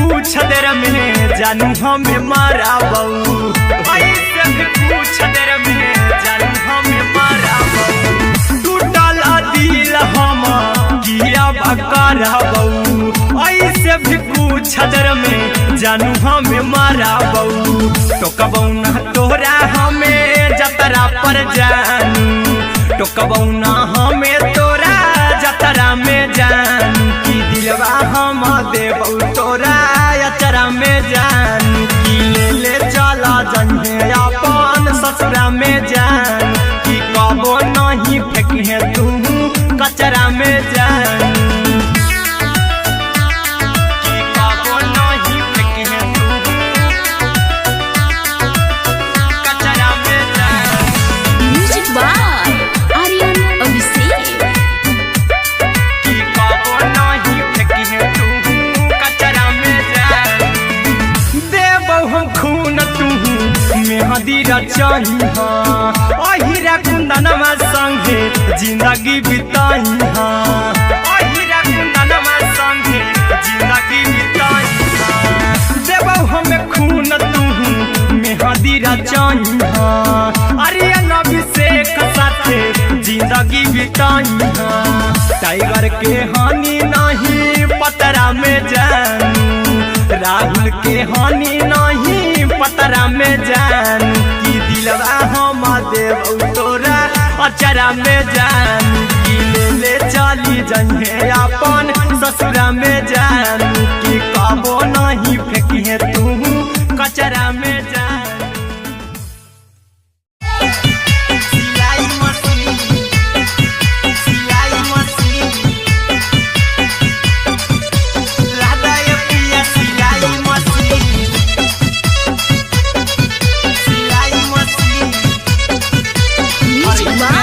कुछ देर में जानू हमें मारा बहू, ऐसे भी कुछ देर में जानू हमें मारा बहू। टूटल दिल हम किया बकरा बहू, ऐसे भी कुछ देर में जानू हमें मारा बहू। तो कबौ ना तोरा हमें जतरा पर जानू, तो कबौ ना हमें तोरा जतरा में जानू। की दिलवा हम देबौ तोरा अचरा में जानू, की ले चला जन्हे अपन ससुरा में जानू। की कबो नहीं फेंके तू कचरा में जानू, की कबो नहीं फेंके तू कचरा में जानू। Music by Aryan Abhishek. की कबो नहीं फेंके तू कचरा में जानू। देबौ हम खून तू मेहदी रचाई, अहिरा कुंदनमा संगे जिंदगी बिताई। अहिरा कुंदनमा संगे जिंदगी बिताई। देबौ हमें खून तू मेहदी रचाई, आर्यन अभिषेक साथे जिंदगी बिताई। टाइगर के हानि नहीं पतरा में जानू, राहुल के हानि नहीं पतरा में जानू। की दिलवा हम देबौ तोरा अचरा में जानू, की ले चली जन्हे अपन ससुरा में जानू। की कबो नहीं फेंके तू कचरा में जानू। सिलाई मशीन, सिलाई मशीन, राधा ये पिया सिलाई मशीन, सिलाई machine. Music by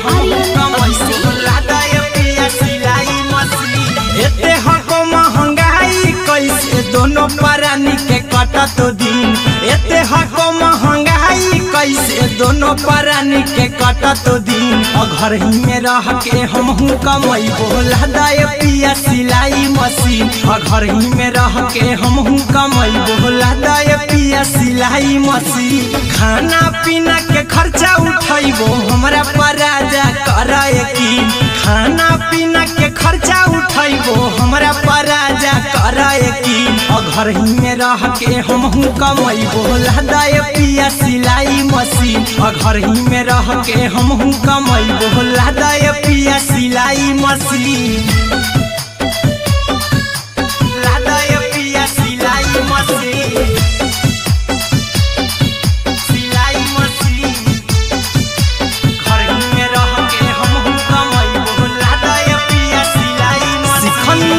Aryan Abhishek. Radha ये पिया सिलाई मशीन। एते हको महंगाई कैसे दोनों परानी के कटत दिन, एते हको महंगाई कैसे दोनों परानी के कटत दिन। घर ही में रह के हमहू कमैबो लादा ये पिया सिलाई मशीन। घर ही में रह के हमहू कमैबो लादा ये पिया सिलाई मशीन। खाना पीना के खर्चा उठैबो हमरा पराजा करे यकीन, खाना पीना के खर्चा उठैबो हमरा पराजा करे यकीन। घर ही में रह के हमहू कमैबो लादा ये पिया सिलाई मशीन। घर ही में रह के हमहू कमैबो लादा ये पिया सिलाई मशीन। लादा ये पिया सिलाई मशीन, सिलाई मशीन। घर ही में रह के हमहू कमैबो लादा ये पिया सिलाई मशीन। सिखनी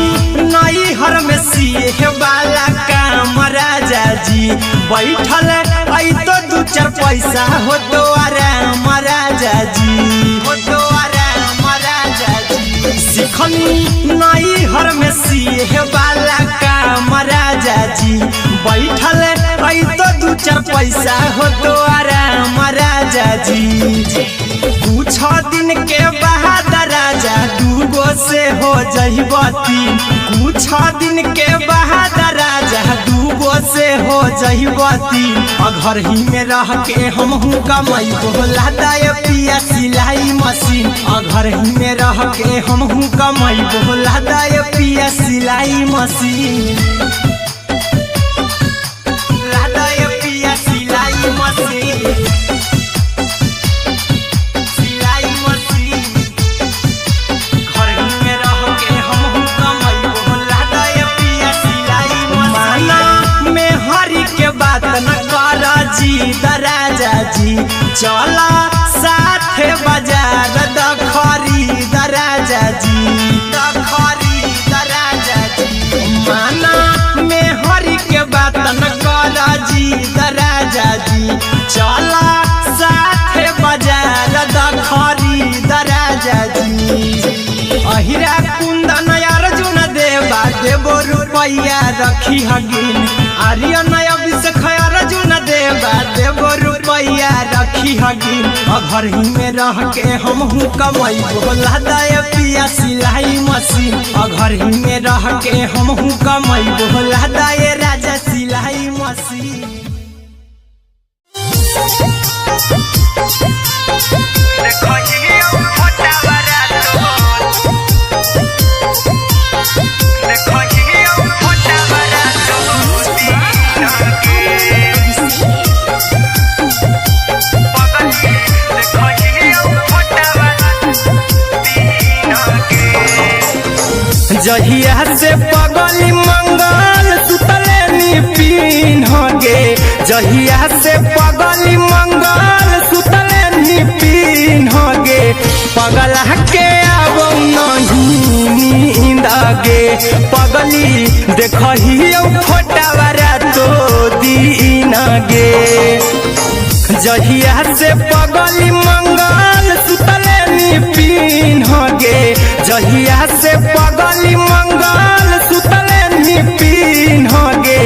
नई हर में सिए वाला काम राजा जी, बैठल आई तो दू चार पैसा हो तो आराम राजा जी, हो तो आराम राजा जी। सिखनी नई हर में सिए वाला काम राजा जी, बैठल आई तो दू चार पैसा हो तो आराम राजा जी। कुछ दिन के बाद राजा दूगो से हो जइबो तीन, कुछ दिन के बाद राजा दूगो से हो जइबो तीन। घर ही में रह के हमहू कमैबो लादा ये पिया सिलाई मशीन। घर ही में रह के हमहू कमैबो लादा ये पिया सिलाई मशीन। लादा ये पिया सिलाई मशीन, सिलाई मशीन। घर ही में रह के हमहू कमैबो लादा ये पिया सिलाई मशीन। माना में हरी के बात न कर जी दराजा जी, चला साथे बाजार दखरी दराजा जी, दखरी दराजा जी। माना में हरी के बात न कर जी दराजा जी, चला साथे बाजार दखरी दराजा जी। अहिरा कुंदन अर्जुन देवा देबो रुपैया रखी हगिन, आर्यन अभिषेक अर्जुन देवा देबो रुपैया रखी हगिन। घर ही में रह के हमहू कमैबो लादा ये पिया सिलाई मशीन। घर ही में रह के हमहू कमैबो लादा जहिया से पगली मंगल सुतले निपिन गे जहिया से पगली मंगल सुतले निपिन गे पगला के आवो नहीं नींद गे पगली देखही फोटावारा तो दीन गे जहिया से पगली मंगल सुतले निपिन गे जहिया से पगली मंगल सुतले निपिन गे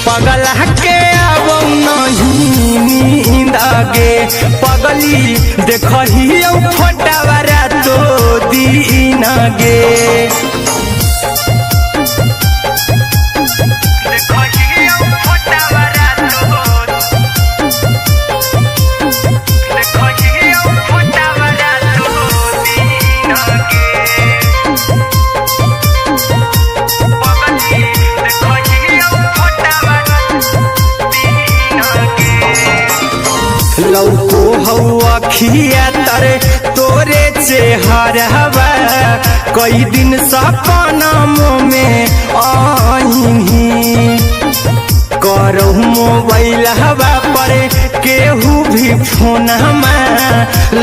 पगला के आवो नहीं नींद गे पगली देखही फोटावारा तो दीन गे लौको हवा खिया तरे तोरे चेहरवा कई दिन सपना में आईनी करहु मोबाइल हवा पर केहू भी फोन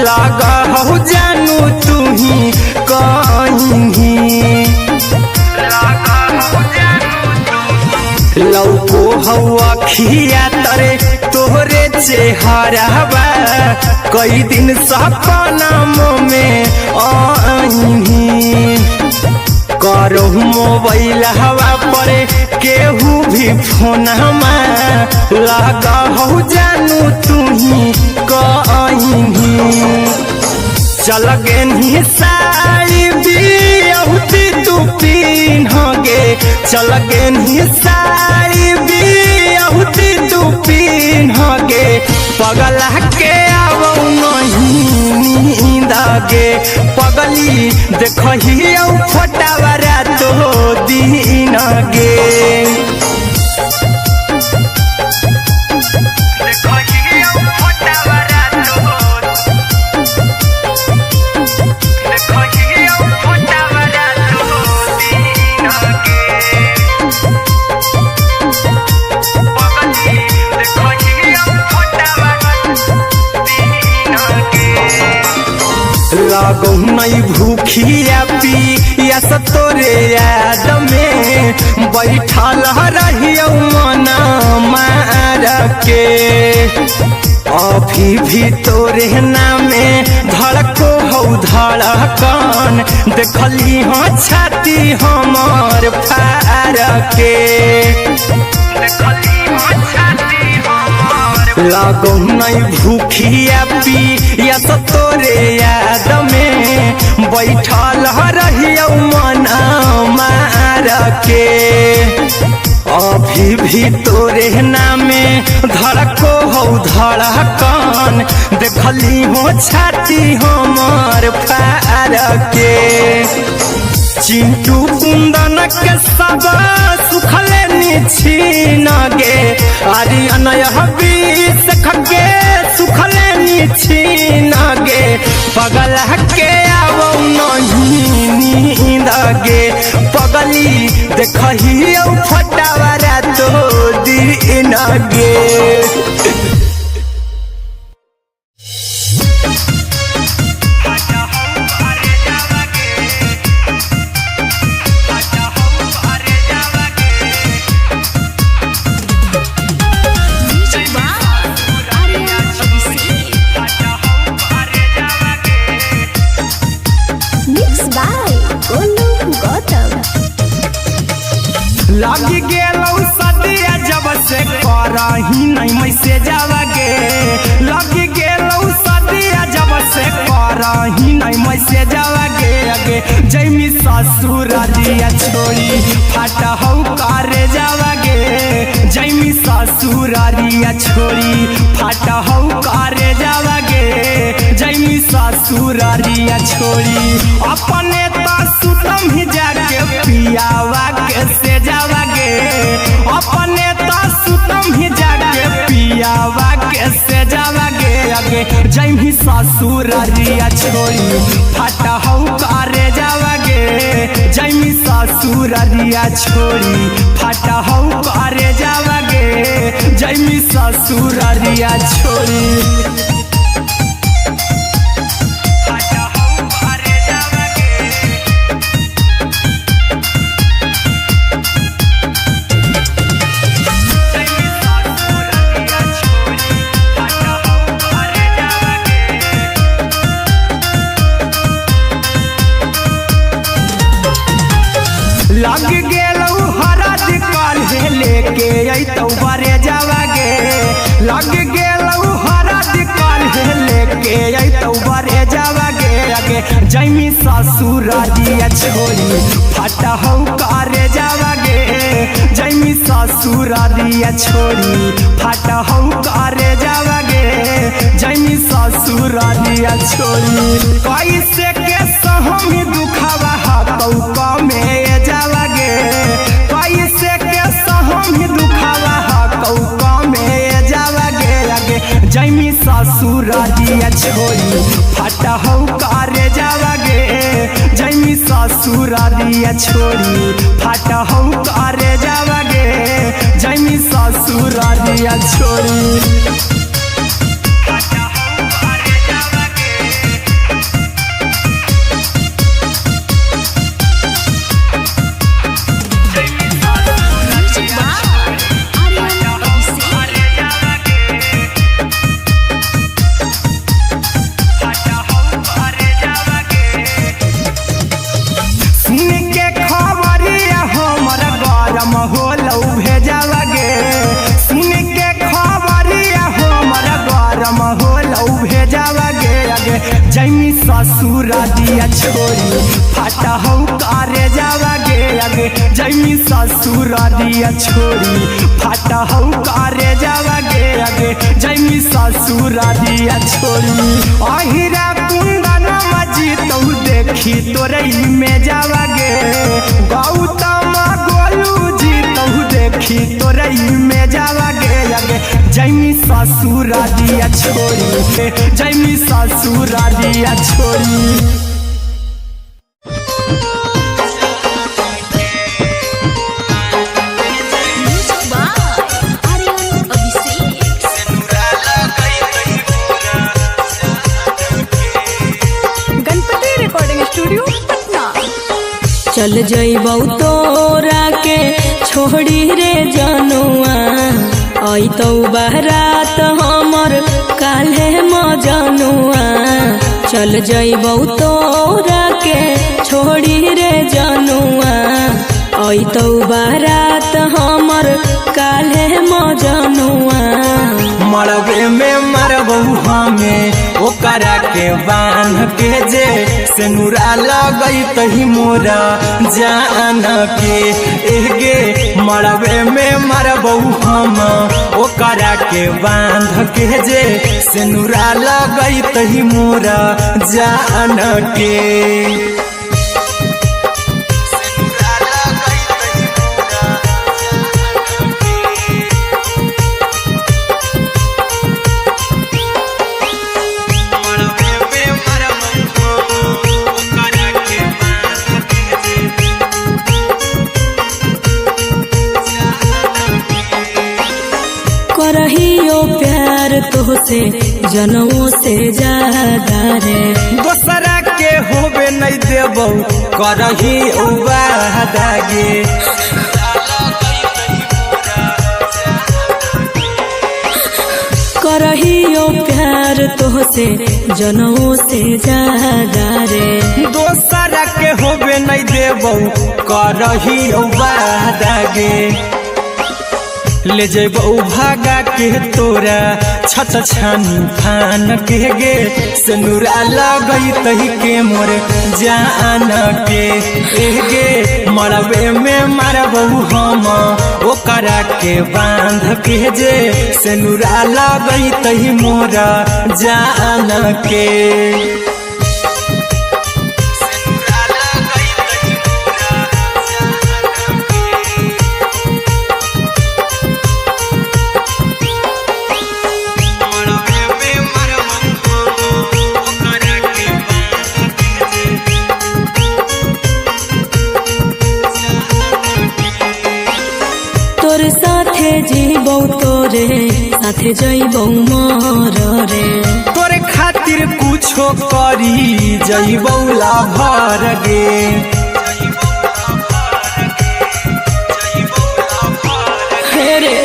लगा हो जानू तू ही कहीं लौको हवा खिया तरे तोहरे चेहरवा कई दिन सपना में आईनी करहु मोबाइल हवा पर केहू भी फोन लगा हो जानू तू ही कहीं चल गे साड़ी बिहुती तू पीन गे चल गे साड़ी बिहुती तू पीन गे पगला के आवो नहीं नींद गे पगली देखही फोटावारा तो दीन गे लागो नहीं भूखिया पिया तोरे याद में बैठल रहियो मना मार के अभी भी तोरे नामे धड़को हो धड़कन देखली हो छाती हमार फार के लागो नहीं भूखिया पिया तोरे याद में बैठल रहियो मना मार के अभी भी तोरे नामे धड़को हो धड़कन देखली हो छाती हमार फार के चिंटू कुंदन के सब सुखले निछीन गे आर्यन हबीस खगे सुखले निछीन गे पगला के आवो नहीं नींद गे पगली देखही फोटावारा तो दीन गे लगी गेलौ सदिया जब से करही नहीं मैसेजवा गे लगी गेलौ सदिया जब से करही नहीं मैसेजवा गे अगे जैमी ससुरारिया छोड़ी फाटा हौ करे जावा गे जैमी ससुरारिया छोड़ी फाटा हौ करे जावा गे जैमी ससुरारिया छोड़ी अपने तो सुतम ही जाके पियावा के से जावा गे अपने तो सुतम ही जाके पियावा के से जावा गे अगे जैमी ससुरारिया छोड़ी फाटा हौ करे जावा गे गे जैमी ससुररिया छोड़ी फाटा हौ करे जावा गे जैमी ससुररिया छोड़ी लग गेलौ हरद काल्हे लेके अइतौ बरे जावा गे लग गेलौ हरद काल्हे लेके अइतौ बरे जावा गे अगे जैमी ससुररिया छोड़ी फाटा हौ करे जावा गे जैमी ससुररिया छोड़ी फाटा हौ करे जावा गे जैमी ससुररिया छोड़ी कैसे के सहमी दुखावा हतौ कमे जावा गे कैसे के सहमी दुखावा हतौ कमे जावा गे अगे जैमी ससुररिया छोड़ी फाटा हौ करे जावा गे जैमी ससुररिया छोड़ी फाटा हौ करे जावा गे जैमी ससुररिया छोड़ी होलौ भेजावा गे सुन के खबरिया हमर गरम होलौ भेजावा गे अगे जैमी ससुररिया छोड़ी फाटा हौ करे जावा गे अगे जैमी ससुररिया छोड़ी फाटा हौ करे जावा गे अगे जैमी ससुररिया छोड़ी अहिरा कुंदन मजीतौ देखी तोरई में जावा गे गौतम देखी तोरई में जावा गे अगे जैमी ससुररिया छोड़ी जैमी ससुररिया छोड़ी चल जइबौ तोरा के छोड़ी रे जनुआ अइतौ बारात हमर काल्हे मजनुआ चल जइबौ तोरा के छोड़ी रे जनुआ अइतौ बारात हमर काल्हे मजनुआ मरबे में मरबौ हमें ओकरा के बांध के जे सेनुरा लगैतहि मोरा जान के एगे मरबे में मरबौ हम ओकरा के बांध के जे सेनुरा लगैतहि मोरा जान के करहियो प्यार तोहसे जनमों से ज्यादा रे दोसरा के होबे नहीं देबौ करही वादा गे करहियो प्यार तोहसे जनमों से ज्यादा रे दोसरा के होबे नहीं देबौ करही वादा गे ले जेबौ भागा के तोरा छत छानी फान के गे सेनुरा लगैतहि के मोर जान के गे मरबे में मरबौ हम ओकरा के बांध के जे सेनुरा लगैतहि मोरा जान के तोर साथे जीबौ तोरे साथे जइबौ मोर रे तोरे खातिर कुछो करी जइबौला भर गे रे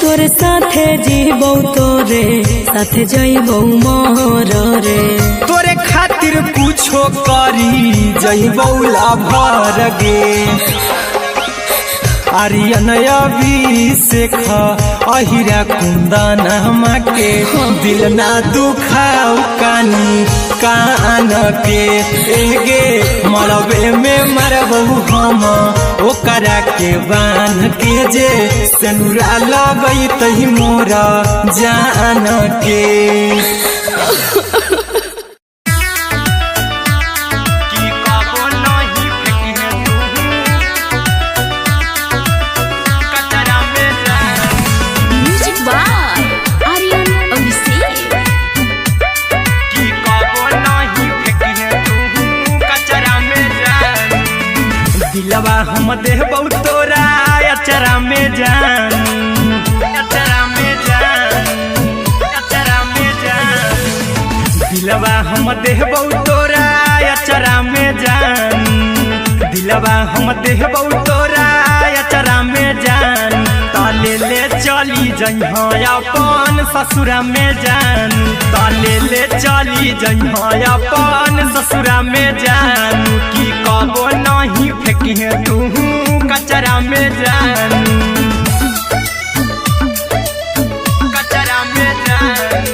तोर साथे जीबौ तोरे साथे जइबौ मोर रे तोरे खातिर कुछो करी जइबौला भर गे आर्यन अभिषेक अहिरा कुंदन के दिल ना दुखाऊ कानी कान के एगे मरबे में मरबू हम ओकरा के बांध के जे सेनुरा लगई तही मोरा जान के दिलवा हम देबौ तोरा अचरा में जान अचरा में जान अचरा में जान दिलवा हम देबौ तोरा अचरा में जान दिलवा हम देबौ तोरा अचरा में जान ताले ले चली जइहा अपन ससुरा में जान ताले ले चली जइहा अपन ससुरा में जान की कबो नहीं फेंकी तू कचरा में जान कचरा में जान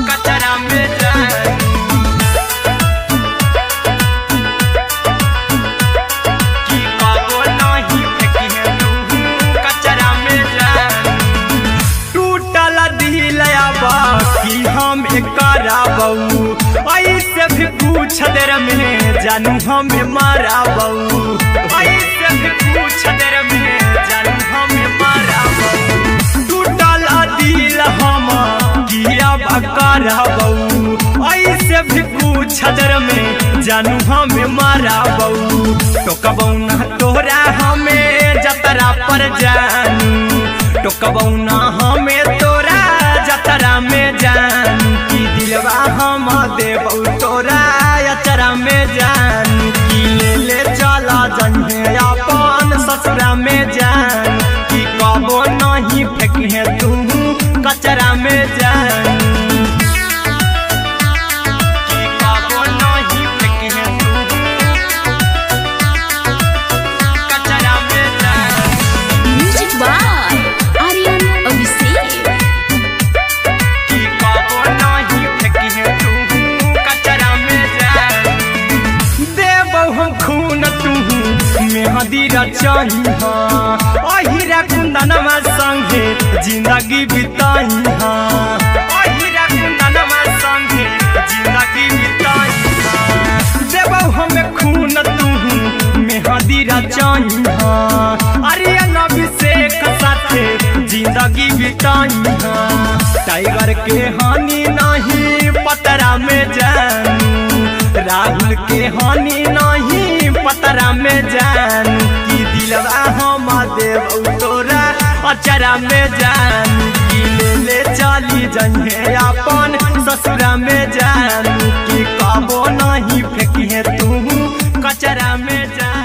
कचरा में जान की कबो नहीं फेंकी तू कचरा में जान टूटल दिल बाकी हम कराबू ऐसे भी पूछ देर में जानू हमें माराबू ऐसे भी पूछ देर में जानू हमें माराबू टूटल दिल हम किया कराबू ऐसे भी पूछ देर में जानू हमें माराबू टोकबौ ना तोरा हमें जतरा पर जानू टोकबौ ना हमें तोरा जतरा में जानू की दिलवा हम देबौ तोरा अचरा में जानू की ले चला जइहे अपन ससुरा में जान की कबो नहीं फेंकी तू कचरा में जानू की कबो नहीं फेंकी तू कचरा में जान म्यूजिक बाय आर्यन अभिषेक की कबो नहीं फेंकी तू कचरा में जान देबौ हम खून तू मेहदी रचइहा अहिरा कुंदनमा संगे जिंदगी बिताइहा अहिरा कुंदनमा संगे जिंदगी बिताइहा देबौ हम खून तू मेहदी रचइहा आर्यन अभिषेक साथे जिंदगी बिताइहा टाइगर के हानि नहीं पतरा में जानू राहुल के हानि नहीं पतरा में जानू की दिलवा हम देबौ तोरा अचरा में जानू की ले चली जइहे अपन ससुरा में जानू की कबो नहीं फेंकी तू कचरा में जानू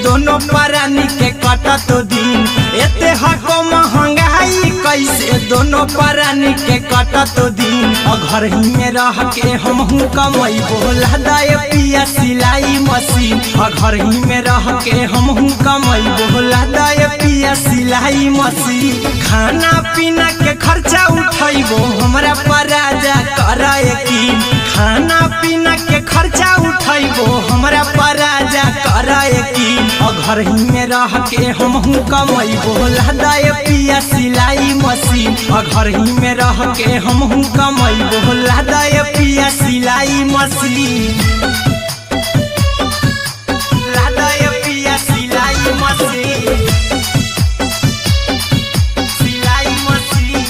दोनों परानी के कटा तो दिन एते हको महंगाई कैसे दोनों परानी के कटा तो दिन घर ही में रह के हमहू कमाई बोला दाए पिया सिलाई मशीन घर ही में रह के हमहू कमाई बोला दाए पिया सिलाई मशीन खाना पीना के खर्चा उठाइबो हमरा पराजा कराए की खाना पीना के खर्चा उठाइबो हमरा पराजा करा यकीन घर ही में रह के हमहू कमैबो लादाय पिया सिलाई मशीन घर ही में रह के हमहू कमैबो लादाय पिया सिलाई मशीन लादाय पिया सिलाई मशीन सिलाई मशीन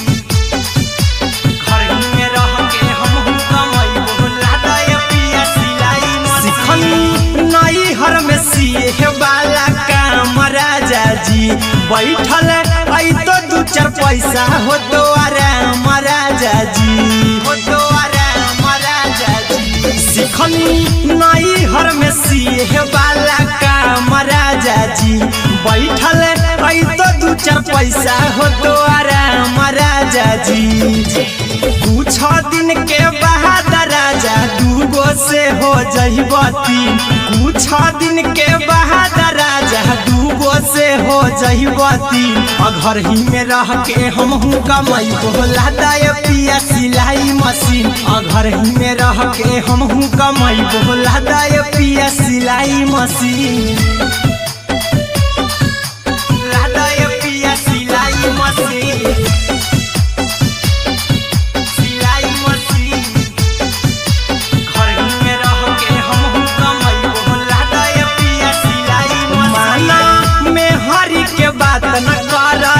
घर ही में रह के हमहू कमैबो लादाय पिया सिलाई मशीन नई हर में सिए वाला काम राजा जी बैठल आई तो दू चार पैसा हो तो आराम राजा जी हो तो आराम राजा जी सिखनी नई हर में सिए वाला काम राजा जी बैठल आई तो दू चार पैसा हो तो आराम राजा जी कुछ दिन के बाद राजा दूगो से हो जइबो तीन कुछ दिन के बाद राजा दूगो से हो जइबो तीन घर ही में रह के हमहू कमैबो लादाय पिया सिलाई मशीन घर ही में रह के हमहू कमैबो लादाय पिया सिलाई मशीन लादाय पिया सिलाई मशीन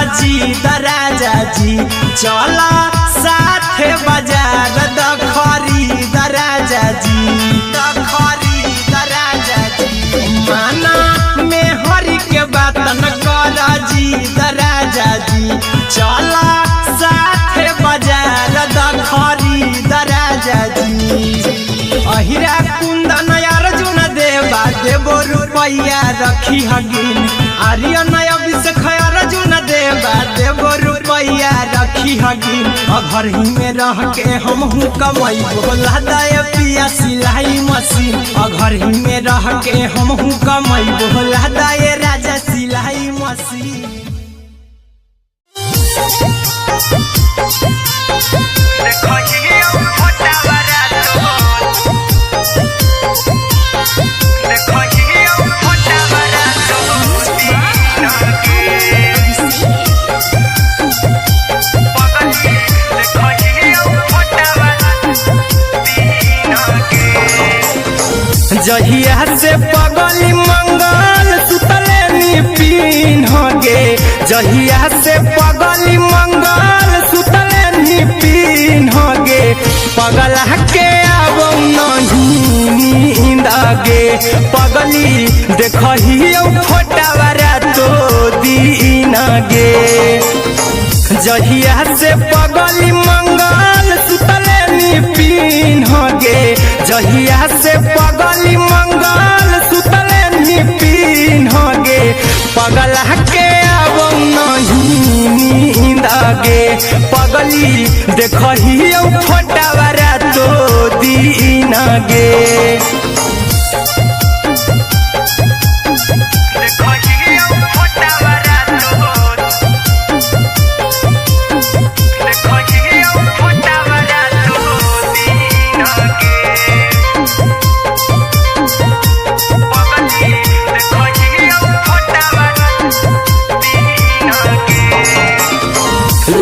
राजा जी चला साथे बाजार द खरीद राजा जी द खरीद राजा जी माना में हरी के बात न कर जी द राजा जी चला साथे बाजार द खरीद राजा जी अहिरा कुंदन अर्जुन देवा देबो रुपया रखी हगिन आर्यन अभिषेक अर्जुन देवा देबो रुपया रखी हगिन घर ही में रह के हमहू कमैबो लादाय पिया सिलाई मशीन घर ही में रह के हमहू कमैबो लादाय राजा सिलाई मशीन जहिया से पगली मंगल सुतले निपिन होगे जहिया से पगली मंगल सुतले निपिन होगे पगला के आवो नहीं नींद गे पगली देखहियो फोटावरा तो दीन गे जहिया से पगली मंगल सुतले निपिन होगे जहिया से पगली मंगल सुतले निपिन होगे पगला के आवो नहीं नींद गे पगली देखहियो फोटावरा तो दीन गे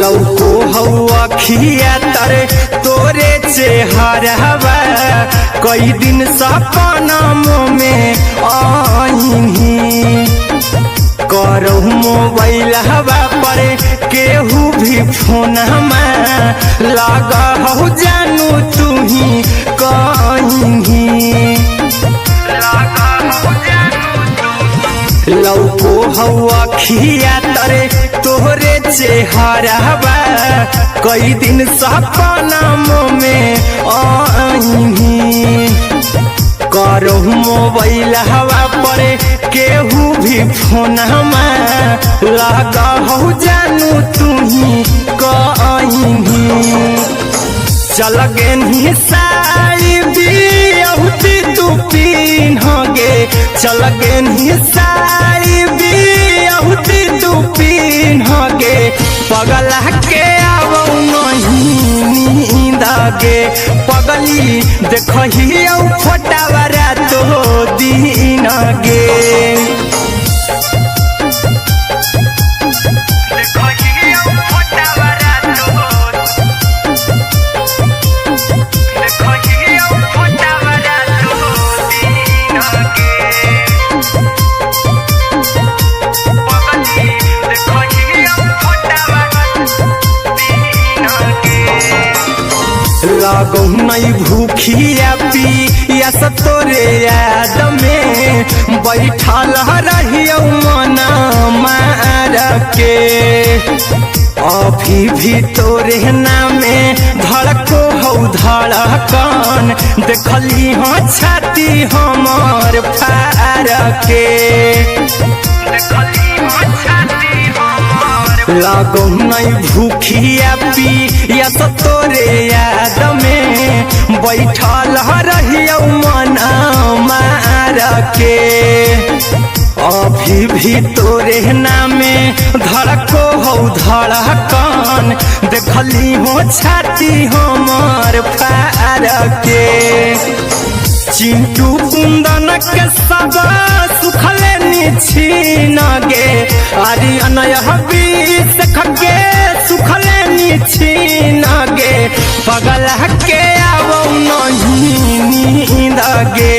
लौको हवा खिया तरे तोरे चेहरवा कई दिन सपना में आईनी करो मोबाइल हवा पर केहू भी फोन में लगा हो जानू तू ही कहीं लौको हवा खिया तरे तोहरे चेहरवा कई दिन सपना में आईनी करो मोबाइल हवा पर केहू भी फोन में लगा हो जानू तू ही कहीं चल गे साड़ी बियाहुती तू पीन होगे चल गे साड़ी बियाहुती तू पीन होगे पगला के आवो नहीं नींद गे पगली देखही फोटावरा तो दीन गे लागो नहीं भूखिया पिया तोरे याद में बैठल रहियो मन मार के अभी भी तोरे नामे धड़को हौ धड़कन देखली हाँ छाती हमर फार के लागो नहीं भूखिया पिया तोरे याद में बैठल रहियो मन मार के अभी भी तोरे नामे धड़को हौ धड़कन देखली हो छाती हमर फार के चिंटू कुंदन के सब सुखले छीन गे आरी अनय बीस खगे सुखले छीन गे पगल के आवो नहीं नींद गे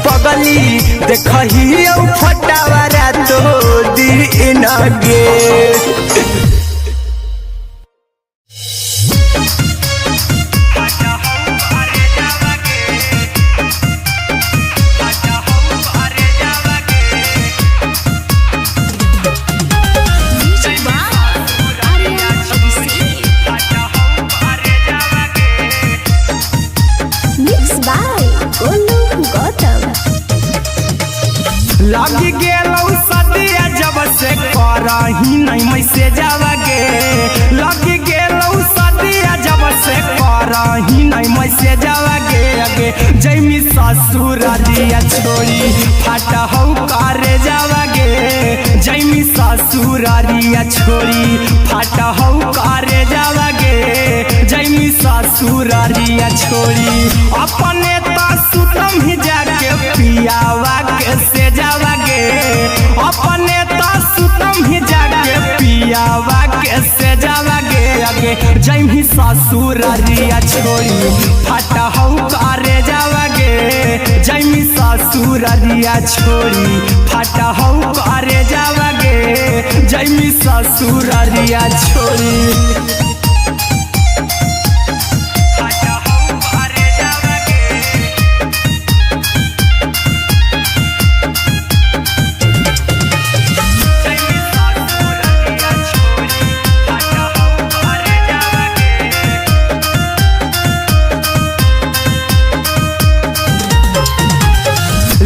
पगली देखही फटावरा तो दीन गे लगी गेलौ सदिया जब से करही नहीं मैसे जावगे लगी गेलौ सदिया जब से करही नहीं मैसे जावगे अगे जैमी ससुरारिया छोड़ी फाटा हौ करे जावगे जैमी ससुरारिया छोड़ी फाटा हौ करे जावगे जैमी ससुरारिया छोड़ी अपने तो सुतम ही जाके पियावा के से जावगे अपने तो सुतम ही जाके पियावा के से जावगे अगे जैमी ससुरारिया छोड़ी फाटा हौ करे जावगे जैमी ससुरारिया छोड़ी फाटा हौ करे जावगे जैमी ससुरारिया छोड़ी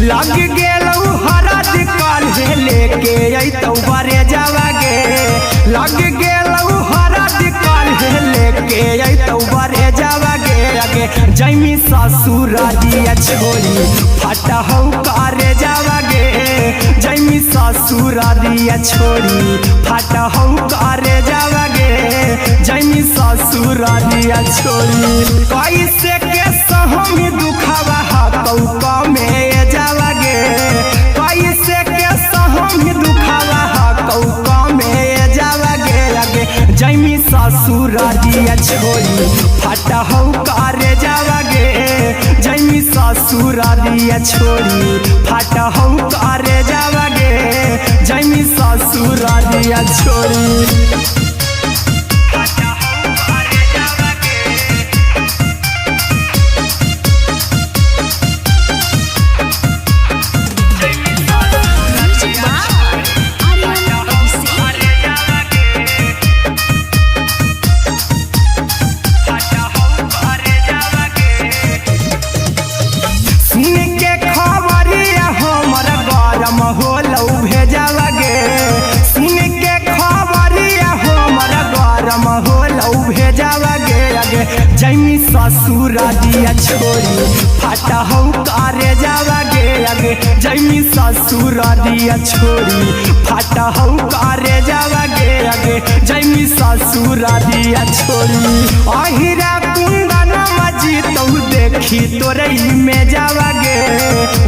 लग गेलौ हरद काल्हे लेके अइतौ बरे जावगे लग गेलौ हरद काल्हे लेके अइतौ बरे जावगे अगे जैमी ससुरारिया छोड़ी फाटा हौ करे जावगे जैमी ससुरारिया छोड़ी फाटा हौ करे जावगे जैमी ससुरारिया छोड़ी कैसे के सहम दुखवा हतौ कमे जावगे कैसे के सहम दुखवा हतौ कमे जावगे अगे जैमी ससुरारिया छोड़ी फाटा हौ करे जावगे जैमी ससुरारिया छोड़ी फाटा हौ करे जावगे जैमी ससुरारिया छोड़ी जैमी ससुरारिया छोड़ी फाटा हौ करे जावगे अगे जैमी ससुरारिया छोड़ी फाटा हौ करे जावगे अगे जैमी ससुरारिया छोड़ी अहिरा कुंदन देखी तोरई में जावागे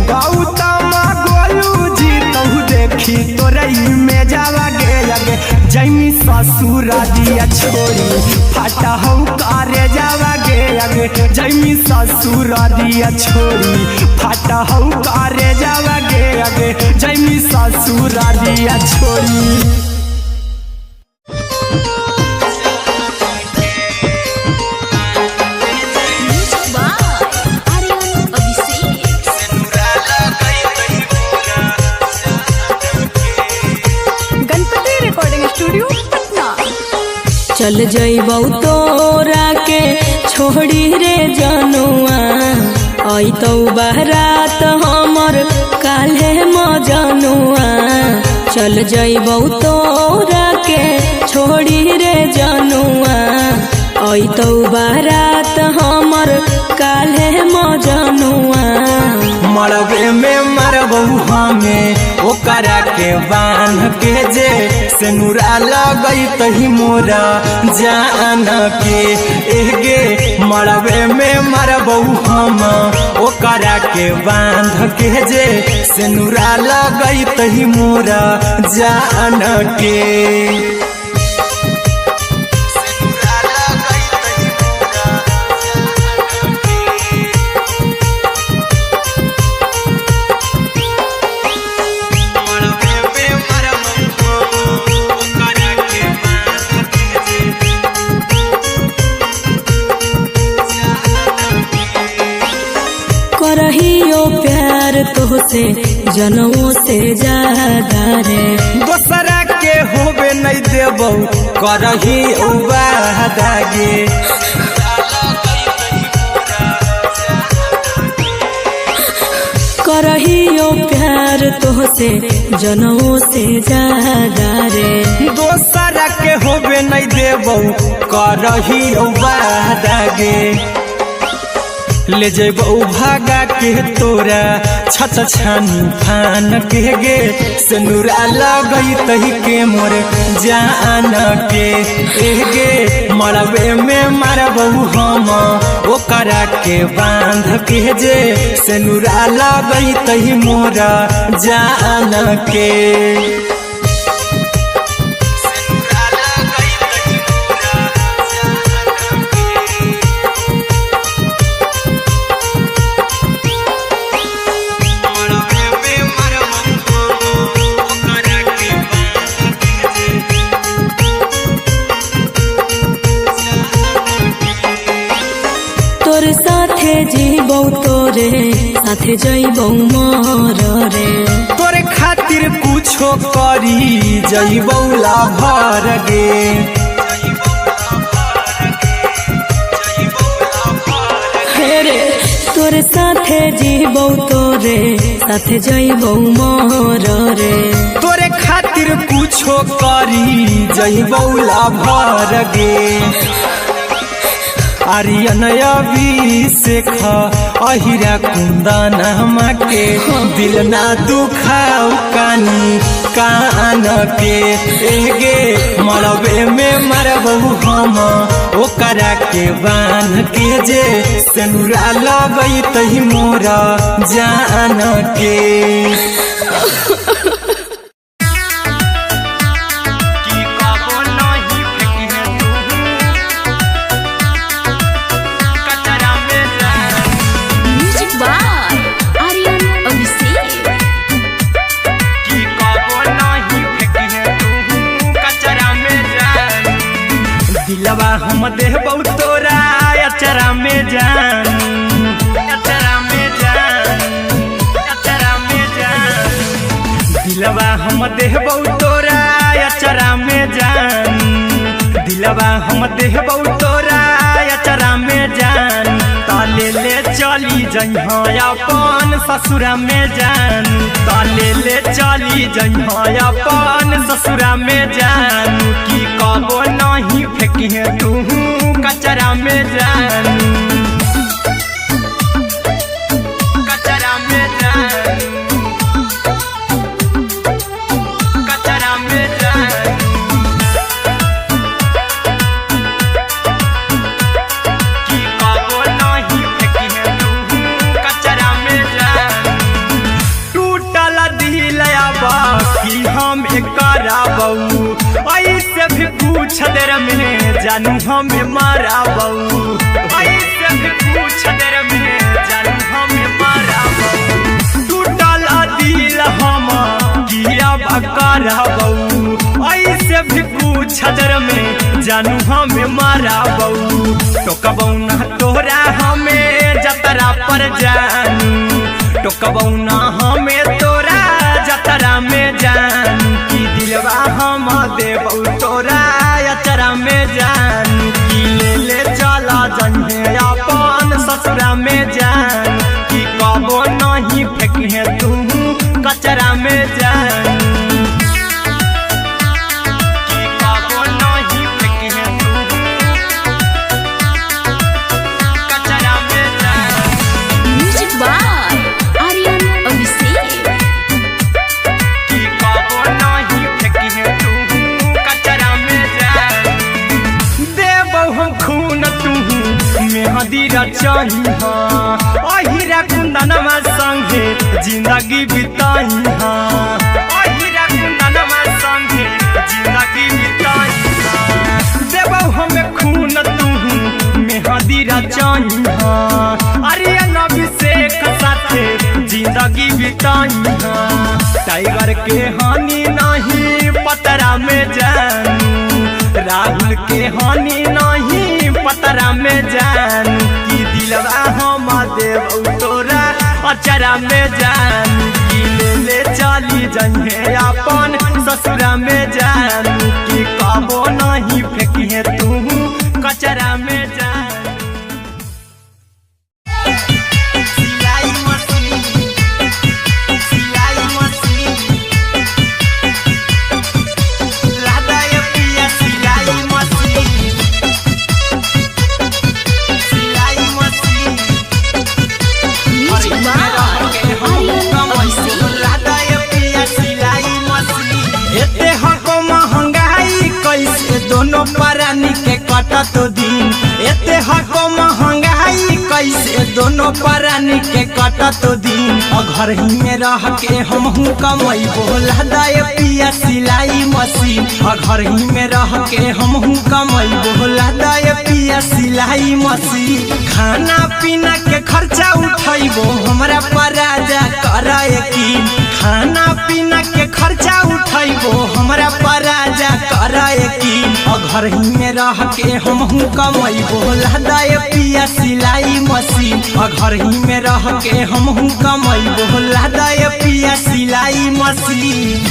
गौतम गोलू जी तहु देखी तोरई में जावागे लगे जैमी ससुर दिया छोरी फाटा हम करे जावागे लगे जैमी ससुर दिया छोरी फाटा हम करे जावागे लगे जैमी ससुर दिया छोरी। चल जइबौ तोरा के छोड़ी रे जनुआ अइतौ बारात हमर काल्हे मजनुआ चल जइबौ तोरा के छोड़ी रे जनुआ अइतौ बारात हमर काल्हे मजनुआ मरबे में मरबौ हमें ओकरा के बांध के जे सेनुरा लगई तही मोरा जान के एगे मरबे में मरबौ हम ओकरा के बांध के जे सेनुरा लगई तही मोरा जान के। करहियो प्यार तोहसे जनमों से ज्यादा रे दोसरा के होबे नहीं देबौ करही उबादागे करहियो प्यार तोहसे जनमों से ज्यादा रे दोसरा के होबे नहीं देबौ करही उबादागे ले जेबौ भागा के तोरा छछ छानी फान के गे सेनुरा लगई तही के मोर जान के एगे मरबे में मरबौ हम ओकरा के बांध के जे सेनुरा लगई तही मोरा जान के। तोर साथे जीबौ तोरे साथे जइबौ मर रे तोरे खातिर कुछो करी जइबौ लाभर गे हेरे तोर साथे जीबौ तोरे साथे जइबौ मर रे तोरे खातिर कुछो करी जइबौ लाभर गे आर्यन अभिषेक अहिरा कुंदन के दिल ना दुखाओ कानी कान के एगे मरबे में मरबौ हम ओकरा के बांध के जे सेनुरा लगई तही मोरा जान के। दिलवा हम देबौ तोरा अचरा में जान अचरा में जान अचरा में जान दिलवा हम देबौ तोरा अचरा में जान दिलवा हम देबौ तोरा अचरा में जान ताले ले चली जइहा अपन ससुरा में जान ताले ले चली जइहा अपन ससुरा में जान की कबो नहीं फेंकी तू कचरा में जान कचरा में जान कचरा में जान की कबो नहीं फेंकी जानू हमें मारा बहू ऐसे भी पूछ देर में जानू हमें मारा बहू टूटल दिल हम किया बकरा बहू ऐसे भी पूछ देर में जानू हमें मारा बहू टोकबौ ना तोरा हमें जतरा पर जानू टोकबौ ना हमें तोरा जतरा में जानू की दिलवा हम देबौ तोरा अचरा में जानू की ले चला जन्हे अपन ससुरा में जान की कबो नहीं फेंके तू कचरा में जानू की कबो नहीं फेंके तू कचरा में जानू म्यूजिक बाय आर्यन अभिषेक की कबो नहीं फेंके तू कचरा में जानू देबौ हम खून तू मेहदी रचाही अहिरा कुंदनमा संगे जिंदगी बिताई अहिरा कुंदनमा संगे जिंदगी बिताई देबौ हमें खून तू मेहदी रचाही आर्यन अभिषेक साथे जिंदगी बिताई टाइगर के हानि नहीं पतरा में जानू राहुल के हानि नहीं पतरा में जानू की दिलवा हम देबौ तोरा अचरा में जानू की ले चली जन्हे अपन ससुरा में जानू की कबो नहीं फेंकिए तू कचरा में जानू सिलाई मशीन लादाय पिया सिलाई machine music by Aryan Abhishek लादाय पिया सिलाई मशीन एते हको महंगाई कैसे दोनों परानी के कटत दिन एते हको महंगाई कैसे दोनों परानी के कटत दिन घर ही में रह के हमहू कमैबो लादाय पिया सिलाई मशीन घर ही में रह के हमहू कमैबो लादाय पिया सिलाई मशीन खाना पीना के खर्चा उठैबो हमरा पराजा कर यकीन खाना पीना के खर्चा उठैबो हमरा पराजा कर यकीन घर ही में रह के हमहू कमैबो लादाय पिया सिलाई मशीन घर ही में रह के हमहू कमैबो लादाय पिया सिलाई मशीन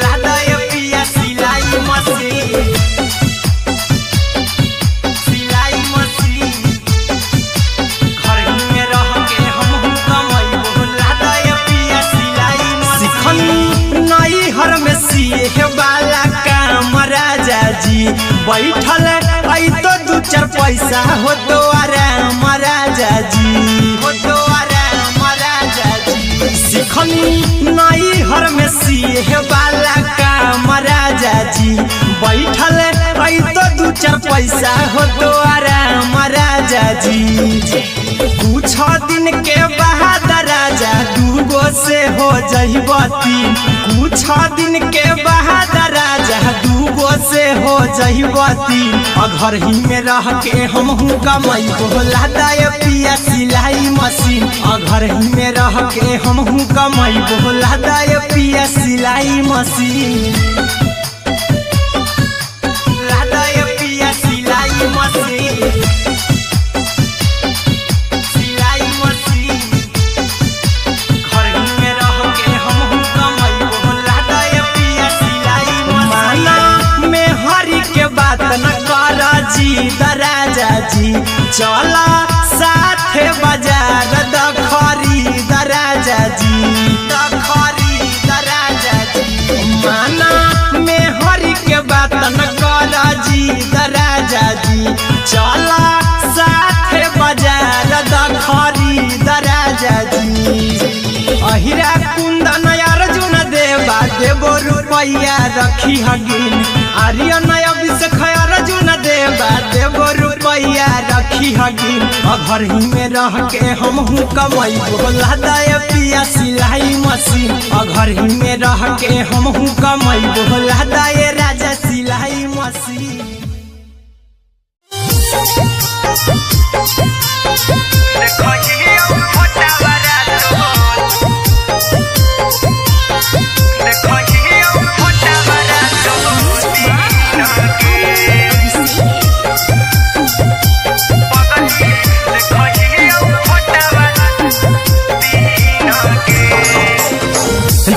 लादाय पिया सिलाई मशीन सिलाई मशीन घर ही में रह के हमहू कमैबो लादाय पिया सिलाई मशीन नई हर में सिए वाला काम राजा जी बैठल आई तो दू चार पैसा हो तो आराम राजा जी हो तो आराम राजा जी सिखनी नई हर में सिए वाला काम राजा जी बैठल आई तो दू चार पैसा हो तो आराम राजा जी कुछ दिन के बाद राजा दूगो से हो जहिबती कुछ दिन के बाद राजा दूगो से हो जहिबती घर ही में रह के हमहू कमैबो लादाय पिया सिलाई मशीन घर ही में रह के हमहू कमैबो लादाय पिया सिलाई मशीन लादाय पिया सिलाई मशीन सिलाई मशीन घर ही में रह के हमहू कमैबो लादाय पिया सिलाई मशीन में हरी के बात न कर जी दराजा जी चला साथे बाजार दखरी दराजा जी दखरी दराजा जी माना में हरी के बात न कर जी दराजा जी चला साथे बाजार दखरी दराजा जी अहिरा कुंदन अर्जुन देवा देबो रुपैया रखी हगिन आर्यन अभिषेक अर्जुन देवा देबो रुपैया रखी हगिन घर ही में रह के हमहू कमैबो लादाय पिया सिलाई मशीन घर ही में रह के हमहू कमैबो लादाय राजा सिलाई मसीन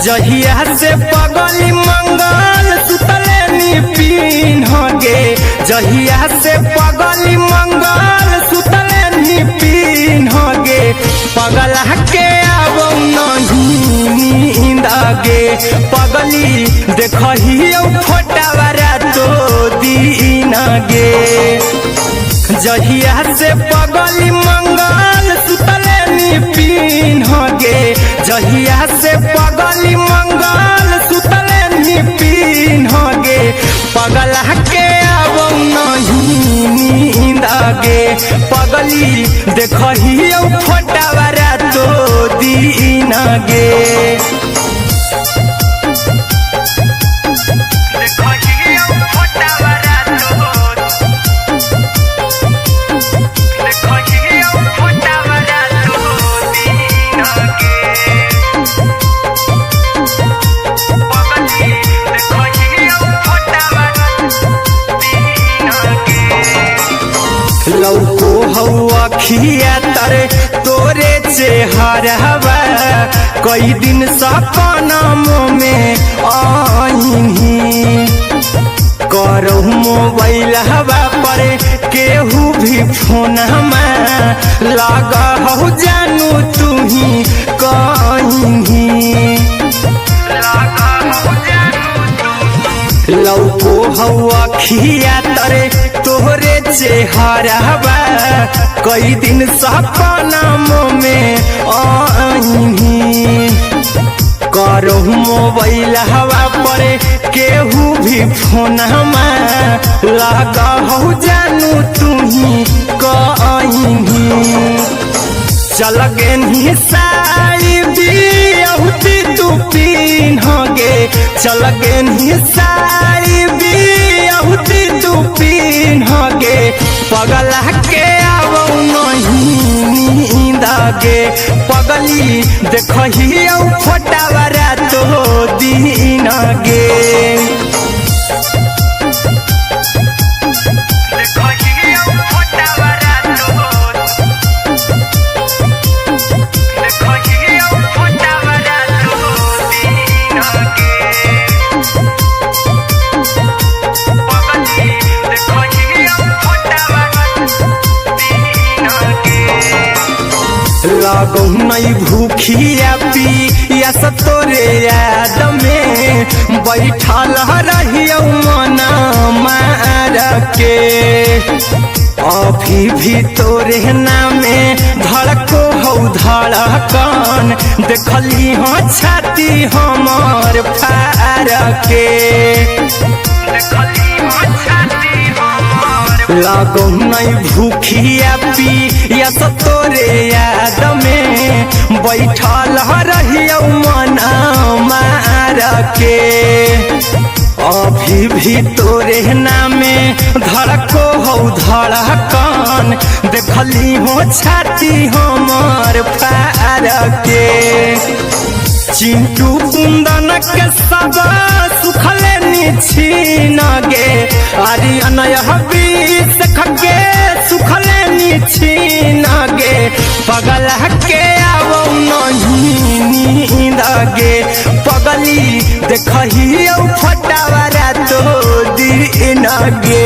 जहिया से पगली मंगल सुतले निपिन होगे जहिया से पगली मंगल सुतले निपिन होगे पगला के अब नहीं नींद गे पगली देखही फोटावा तो दीन गे जहिया से पगली मंगल सुतले निपिन होगे जहिया से पगली मंगल सुतले निपिन होगे पगला के अब नहीं नींद गे पगली देखही फोटावा तो दीन गे लौको हवा खिया तरे तोरे चेहरवा कई दिन सपनों में आईनी करो मोबाइल हवा पर केहू भी फोन लगा हो जानू तू ही कहीं लौको हवा खिया तरे तोहरे चेहरवा कई दिन सपनों में आईनी करो मोबाइल हवा पर केहू भी फोन लगा हो जानू तू ही कहीं चल गे साड़ी बिहुती तू पीन होगे चल गे साड़ी बिहुती तू पीन होगे पगला के अब नहीं नींद गे पगली देखही फोटावा तो दीन गे लागो नहीं भूखिया पी या तोरे याद में बैठल रहियो मना मार के अभी भी तोरे नामे धड़को हो धड़कन देखली हो छाती हमर फार के लागो नहीं भूखिया पी या तोरे याद में बैठल रहियो मना मार के अभी भी तोरे नामे धड़को हो धड़कन देखली हो छाती हमर फार के चिंटू कुंदन के सब सुखले छीन गे आर्यन बीस खगे सुखले छीन गे पगला के अब नहीं नींद गे पगली देखही फोटावा तो दीन गे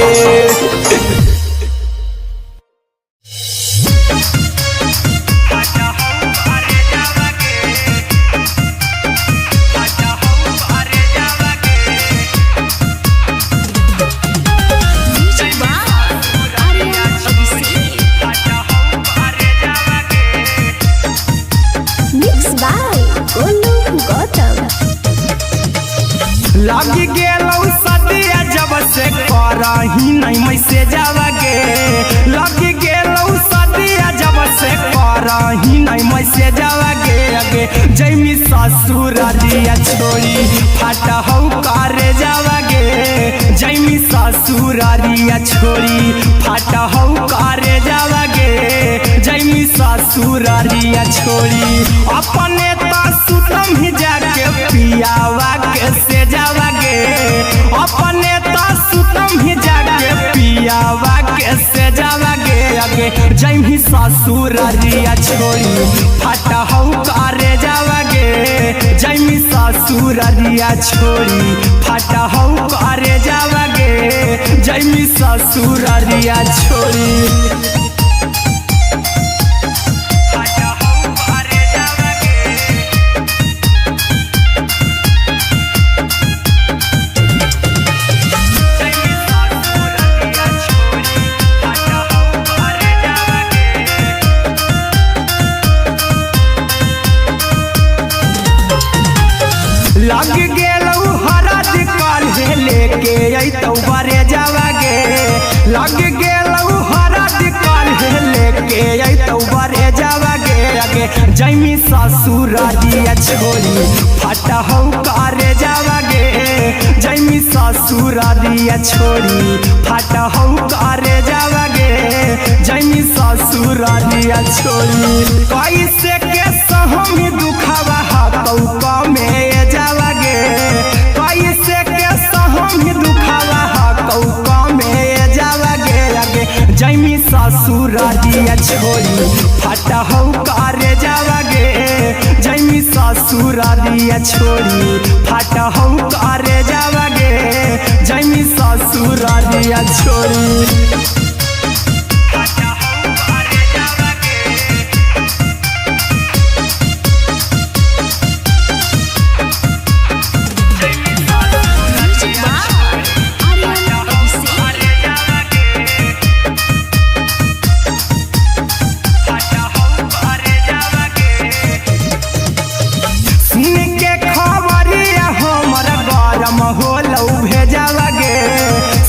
लगी गेलौ सदिया जब से करही नहीं मैसेज आवा गे लगी गेलौ सदिया जब से करही नहीं मैसेजवा गे जैमी ससुरारिया छोड़ी फाटा हौ करे जावा गे जैमी ससुरारिया छोड़ी फाटा हौ करे जावा गे जैमी ससुरारिया छोड़ी अपने तो सुतम ही जाके पियावा के से जावा गे अपने तो सुतम ही जाके पियावा के से जावा गे जैमी ससुरारिया छोड़ी फाटा हौ करे जावा गे जैमी ससुरारिया छोड़ी फाटा हौ करे जावा गे जैमी ससुरारिया छोड़ी लग गेलौ हरद काल्हे लेके अइतौ बरे जावा गे लग गेलौ हरद काल्हे लेके अइतौ बरे जावा गे जैमी ससुरारिया छोड़ी फाटा हौ करे जावा गे जैमी ससुरारिया छोड़ी फाटा हौ करे जावा गे जैमी ससुरारिया छोड़ी कैसे के सहम दुखवा हतौ में जावा गे कैसे के सहम दुखवा हतौ में जावा गे जैमी ससुरारिया छोड़ी फाटा हौ करे जावा गे जैमी ससुरारिया छोड़ी फाटा हौ करे जावा गे जैमी ससुरारिया छोड़ी होलौ भेजावा गे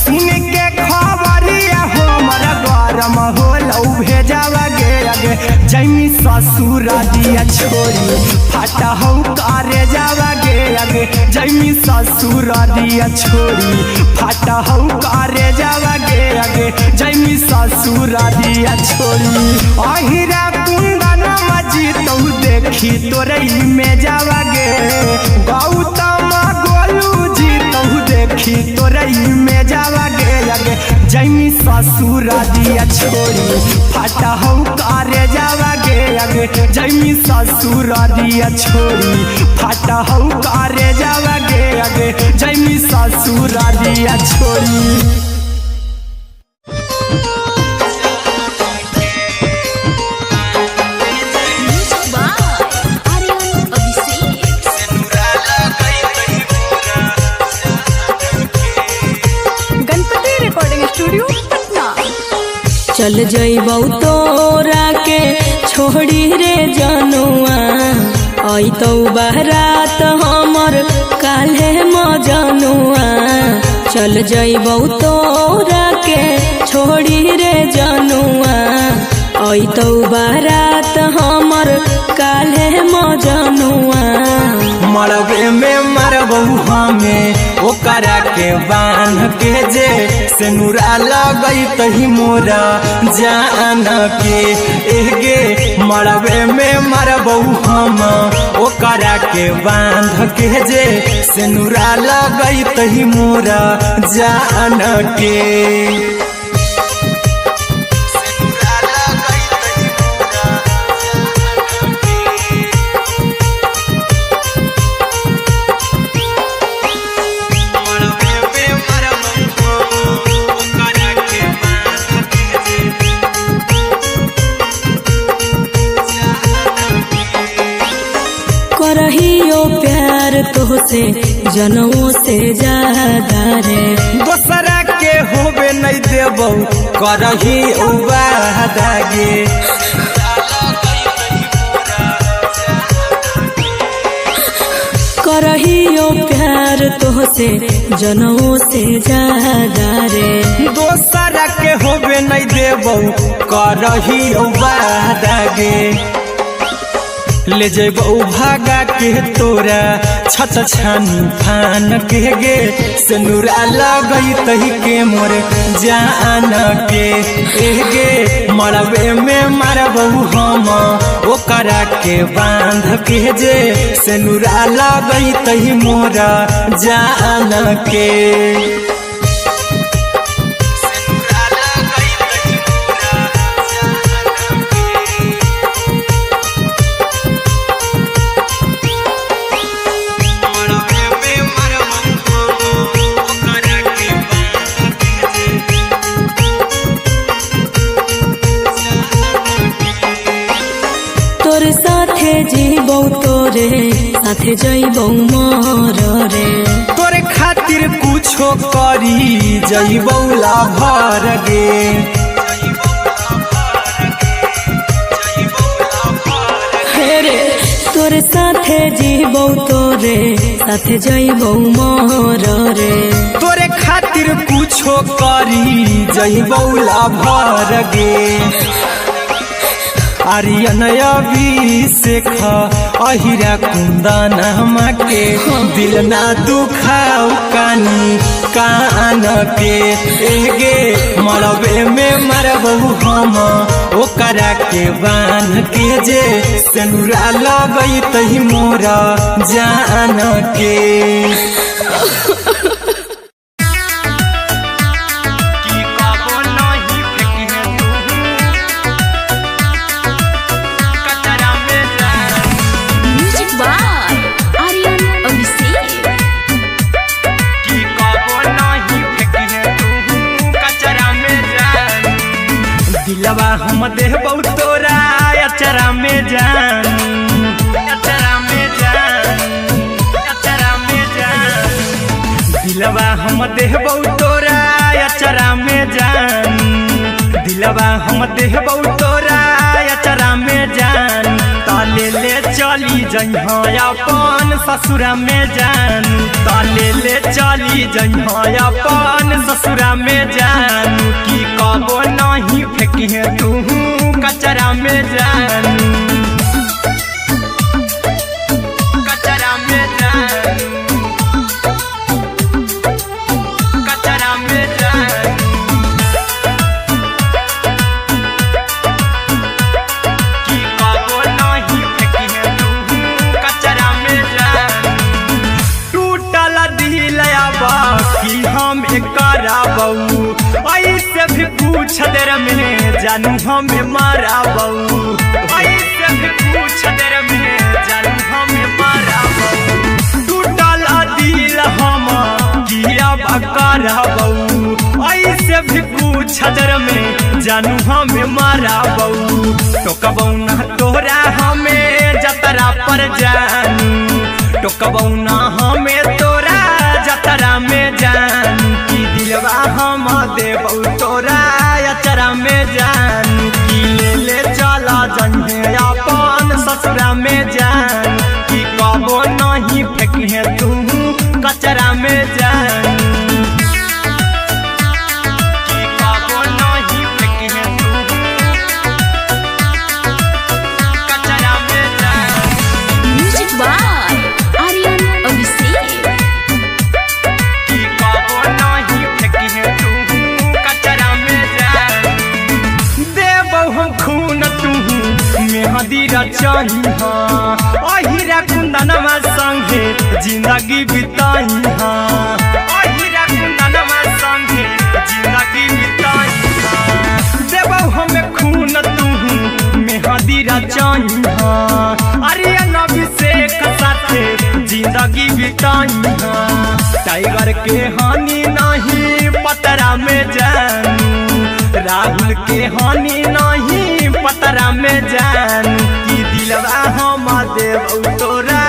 सुन के खबरिया हमर गरम होलौ भेजावा गे जैमी ससुरारिया छोड़ी फाटा हौ करे जावा गे जैमी ससुरारिया छोड़ी फाटा हौ करे जावा गे जैमी ससुरारिया छोड़ी अहिरा कुंदन मजीतौ देखी तोरई में जावा गे गौतम देखी तोरई में जावा गे जैमी ससुरारिया छोड़ी फाटा हौ करे जावा गे जैमी ससुरारिया छोड़ी फाटा हौ करे जावा गे जैमी ससुरारिया छोड़ी चल जइबौ तोरा के छोड़ी रे जनुआ अइतौ बारात हमर काल्हे मजनुआ चल जइबौ तोरा के छोड़ी रे जनुआ अइतौ बारात हमर काल्हे मजनुआ मरबे में मरबौ हमें ओकरा के बांध के जे सेनुरा लगई तही मोरा जान के एगे मरबे में मरबौ हम ओकरा के बांध के जे सेनुरा लगई तही मोरा जान के करहियो प्यार तोहसे जनों से ज्यादा रे दोसरा के होबे नहीं देबौ करही वादा गे करहियो प्यार तोहसे जनों से ज्यादा रे दोसरा के होबे नहीं देबौ करही बादागे ले जेबौ भागा के तोरा छत छानी फान के गे सिनुरा लगई तही के मोर जान के गे मरबे में मारबौ हम ओकरा के बांध के जे सिनुरा लगई तही मोर जान के जीबौ तोरे साथे जइबौ मोर रे तोरे खातिर कुछो करी जइबौ लाभर गे रे तोरे साथे जीबौ तोरे साथे जइबौ मोर रे तोरे खातिर कुछो करी जइबौ लाभर गे आर्यन अभिषेक अहिरा कुंदन के दिल ना दुखाऊ कानी कान के गे मरबे में मरबौ हम ओकरा के बांध के जे सिनुरा लगई तही मोरा जान के दिलवा हम देबौ तोरा अचरा में जान अचरा में जान अचरा में जान दिलवा हम देबौ तोरा अचरा में जान दिलवा हम देबौ तोरा अचरा में जान ताले ले चली जइहा अपन ससुरा में जान ताले ले चली जइहा अपन ससुरा में जान की कबो नहीं फेंकी तू कचरा में जान कचरा में जान कचरा में जान की कबो नहीं फेंकी तू कचरा में जान टूटल दिल बाकी हम कराबौ ऐसे भी पूछ देर में जानू हमें माराबौ ऐसे भी पूछ देर में जानू हमें माराबौ टूटल दिल हम किया कराबौ ऐसे भी पूछ देर में जानू हमें माराबौ टोकबौ ना तोरा हमें जतरा पर जानू टोकबौ ना हमें तोरा जतरा में जानू की दिलवा हम देबौ तोरा अचरा में जानू की ले चला जइहे अपन ससुरा में जान की कबो नहीं फेंकी तू कचरा में जानू की कबो नहीं फेंकी तू कचरा में जान म्यूजिक बाय आर्यन अभिषेक की कबो नहीं फेंकी तू कचरा में जान देबौ हम खून तू मेहंदी रचाही अहिरा कुंदनमा संगे जिंदगी बिताई अहिरा कुंदनमा संगे जिंदगी बिताई देबौ हमें खून तू मेहंदी रचाही आर्यन अभिषेक साथे जिंदगी बिताई टाइगर के हानि नहीं पतरा में जानू राहुल के हानि नहीं पतरा में जानू की दिलवा हम देबौ तोरा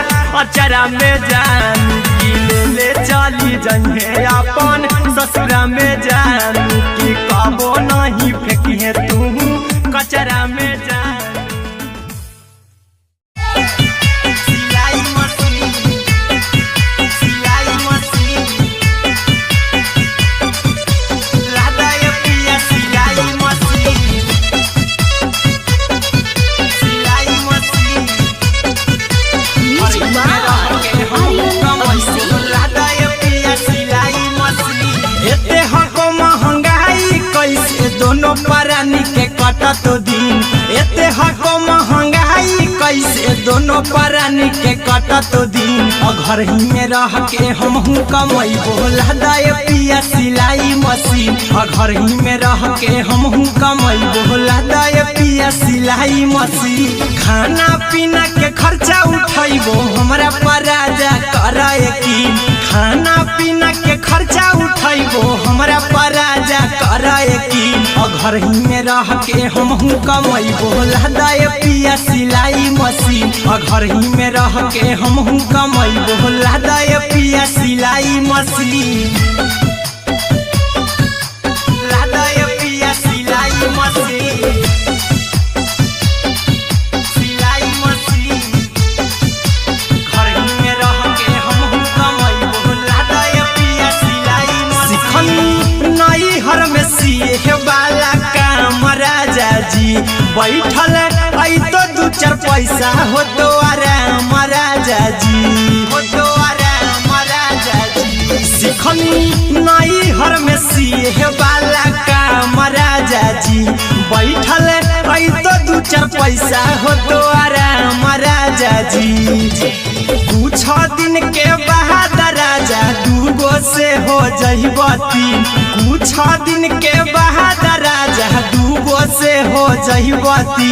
अचरा में जानू की ले चली जइहे अपन ससुरा में जानू की कबो नहीं फेंकी तू कचरा में जानू सिलाई दोनों परानी के कटत दिन एते हको महंगाई कैसे दोनों परानी के कटत दिन घर ही में रह के हमहू कमैबो लदाय पिया सिलाई मशीन घर ही में रह के हमहू कमैबो लदाय पिया सिलाई मशीन खाना पीना के खर्चा उठैबो हमरा पर राजा कराए की खाना पीना के खर्चा उठैबो हमरा पर राजा कराए की घर ही में रह के हमहू कमैबो लदाय पिया सिलाई मशीन घर ही में रह के हमहू कमैबो लदाय पिया सिलाई मशीन लदाय पिया सिलाई मशीन सिलाई मशीन घर ही में रह के हमहू कमैबो लदाय पिया सिलाई मशीन नई हर में सिए वाला काम राजा जी बैठल आई तो दू चार पैसा हो तो आराम राजा जी हो तो आराम राजा जी सिखनी नई हर में सिए वाला काम राजा जी बैठल आई तो दू चार पैसा हो तो आराम राजा जी कुछ दिन के बाद राजा दूगो से हो जहिबती कुछ दिन के बाद राजा दूगो से हो जहिबती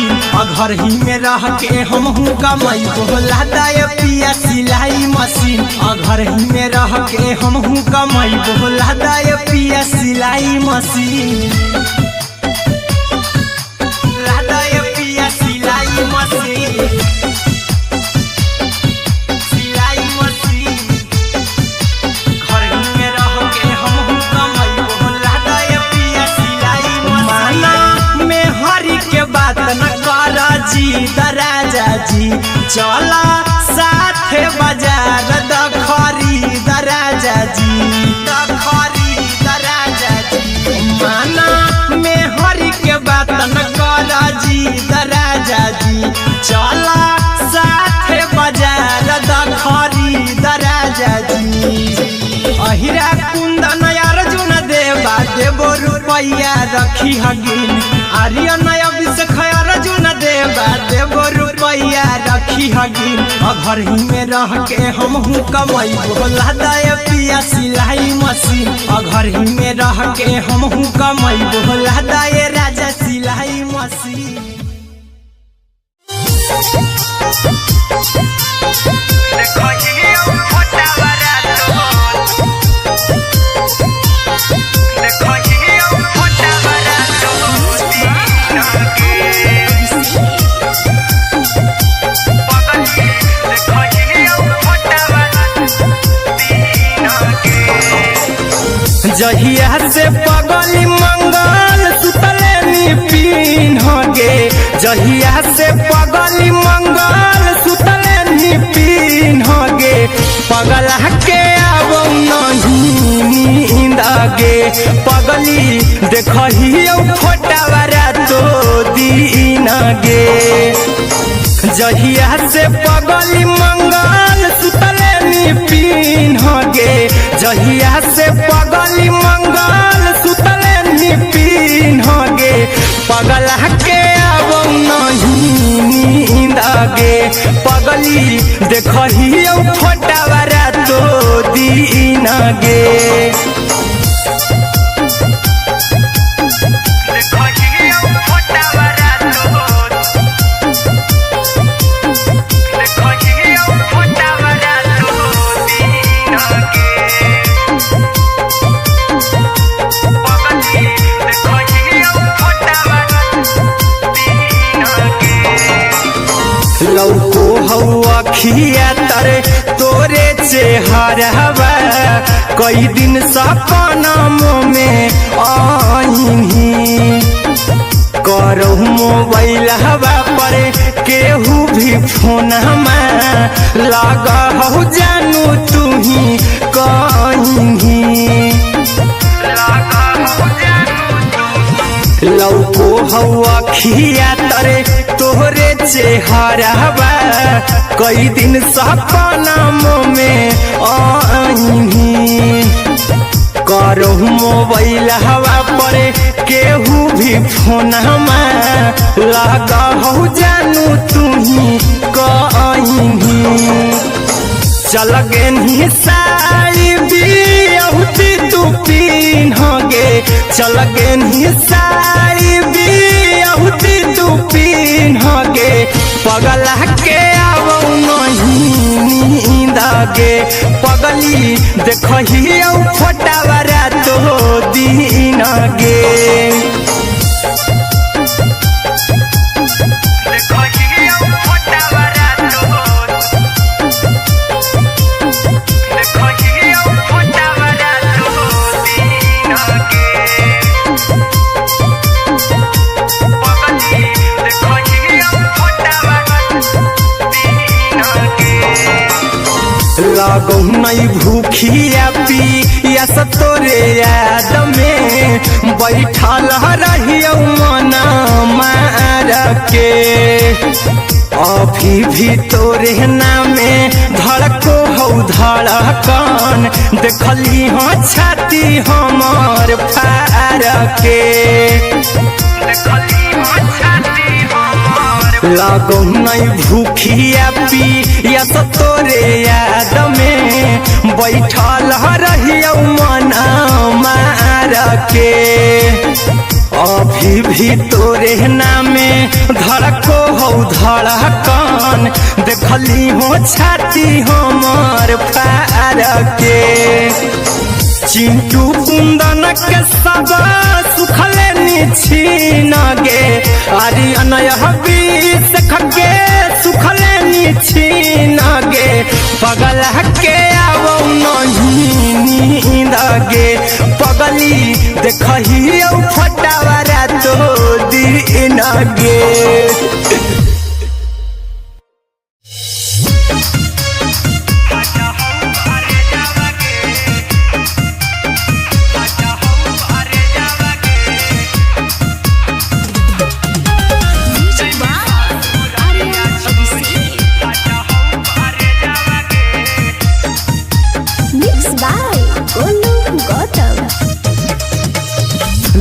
घर ही में रह के हमहू कमैबो लदाय पिया सिलाई मशीन घर ही में रह के हमहू कमैबो लदाय पिया सिलाई मशीन लदाय पिया सिलाई मशीन सिलाई मशीन घर ही में रह के हमहू कमैबो लदाय पिया सिलाई मशीन में हरी के बात न कर जी दराजा जी चला साथे बाजार द खरीद राजा जी द खरीद राजा जी माना में हरी के बात न कर जी दराजा जी चला साथे बाजार द खरीद राजा जी अहिरा कुंदन अर्जुन देवा देबो रुपैया रखी हगिन आर्यन अभिषेक अर्जुन देवा देबो रुपैया रखी हगिन घर ही में रह के हमहू कमैबो लदाय पिया सिलाई मशीन घर ही में रह के हमहू कमैबो लदाय राजा सिलाई मशीन जहिया से पगली मंगल सुतले निपिन होगे जहिया से पगली मंगल सुतले निपिन होगे पगला के आवो नहीं नींद गे पगली देखहियो फोटावरा तो दीन गे जहिया से पगली मंगल सुतले निपिन होगे जहिया से पगली मंगल सुतले निपिन होगे पगला के आवो नहीं नींद गे पगली देखहियो फोटावरा तो दीन गे लौको हवा खिया तरे तोरे चेहरवा कई दिन सपनों में आईनी करो मोबाइल हवा पर केहू भी फोन लगा हो जानू तू ही कहीं लौको हवा खिया तरे तोहरे चेहरवा कई दिन सपनों में आईनी करो मोबाइल हवा पर केहू भी फोनमा लगा हो जानू तुही कहीं चल गेनी साड़ी बियहुती तू पिन्हगे चल गेनी साड़ी बियहुती तू पिन्हगे पगला के आवो नहीं नींदगे पगली देखही फोटावरा तो दिन गे लागो नहीं भूखिया पिया तोरे याद में बैठल रहियो मना मार के अभी भी तोरे नामे धड़को हो धड़कन देखली हाँ छाती हमार फार के लागो नहीं भूखिया पिया तोरे याद में बैठल रहियो मना मार के अभी भी तोरे नामे धड़को हो धड़कन देखली हो छाती हमार फार के चिंटू कुंदन के सब सुखले छीन गे अरे अनय खगे सुखले छीन गे पगल के आवो नहीं नींद गे पगली देखही फटावरा तो दिन गे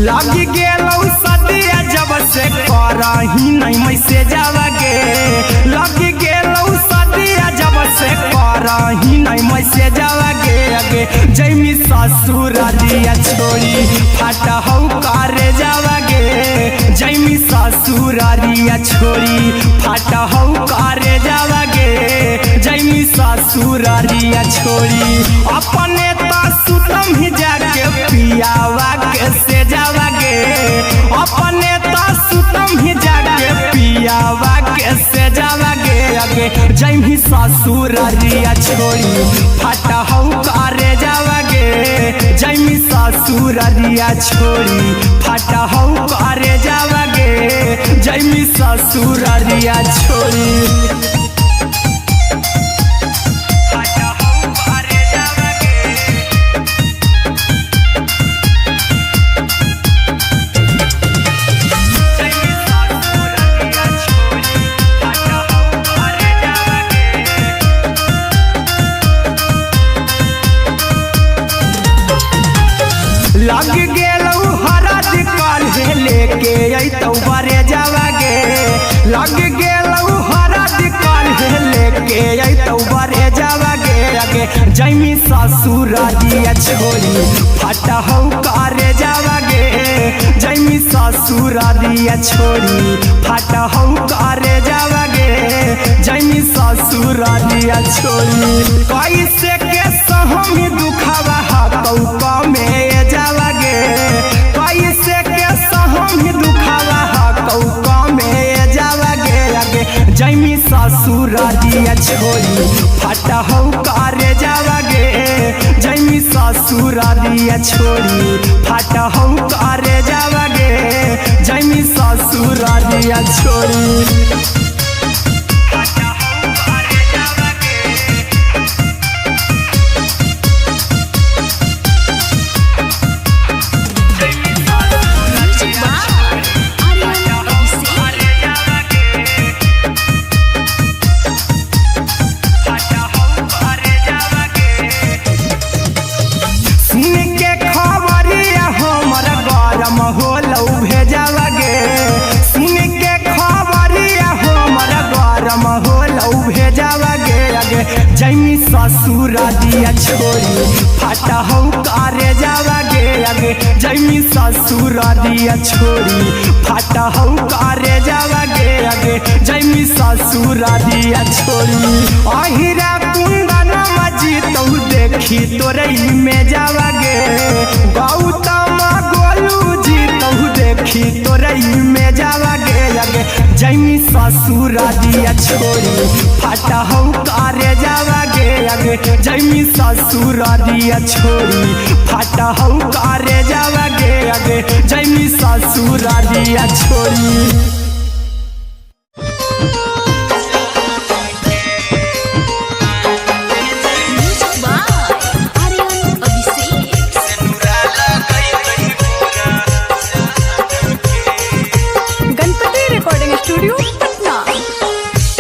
लगी गेलौ सदिया जब से करही नहीं मैसे जावगे लगी गेलौ सदिया जब से करही नहीं मैसे जावगे अगे जैमी ससुरालिया छोड़ी फाटा हौ करे जावगे जैमी ससुरालिया छोड़ी फाटा हौ करे जावगे जैमी ससुरालिया छोड़ी अपने तो सुतम ही जाके पियावा के से जावगे अपने तो सुतम ही जाके पियावा के से जावगे अगे जैमी ससुरालिया छोड़ी फाटा हौ करे जावगे जैमी ससुरालिया छोड़ी फाटा हौ करे जावगे जैमी ससुरालिया छोड़ी लग गेलौ हरद काल्हे लेके अइतौ बरे जावगे लग गेलौ हरद काल्हे लेके अइतौ बरे जावगे अगे जैमी ससुरालिया छोड़ी फाटा हौ करे जावगे जैमी ससुरालिया छोड़ी फाटा हौ करे जावगे जैमी ससुरालिया छोड़ी कैसे के सहम दुखवा हतौ में जावगे कैसे के सहम दुखवा हतौ में जावगे अगे जैमी ससुरालिया छोड़ी फाटा हौ करे जावगे जैमी ससुरालिया छोड़ी फाटा हौ करे जावगे जैमी ससुरालिया छोड़ी होलौ भेजावा ससुर दिया छोड़ी फाटा हो करे जावा गे आगे जैमी ससुर दिया छोड़ी फाटा हो करे जावा गे आगे जैमी ससुर दिया छोड़ी अहिरा कुंदन मजी तो देखी तोरई में जावा गे गौतम गोलू जी तो देखी तोरई में जावा गे आगे जैमी ससुर दिया छोड़ी फाटा हो करे जावा गे आगे जैमी ससुर दिया छोड़ी फाटा हो करे जावा गे आगे जैमी ससुर दिया छोड़ी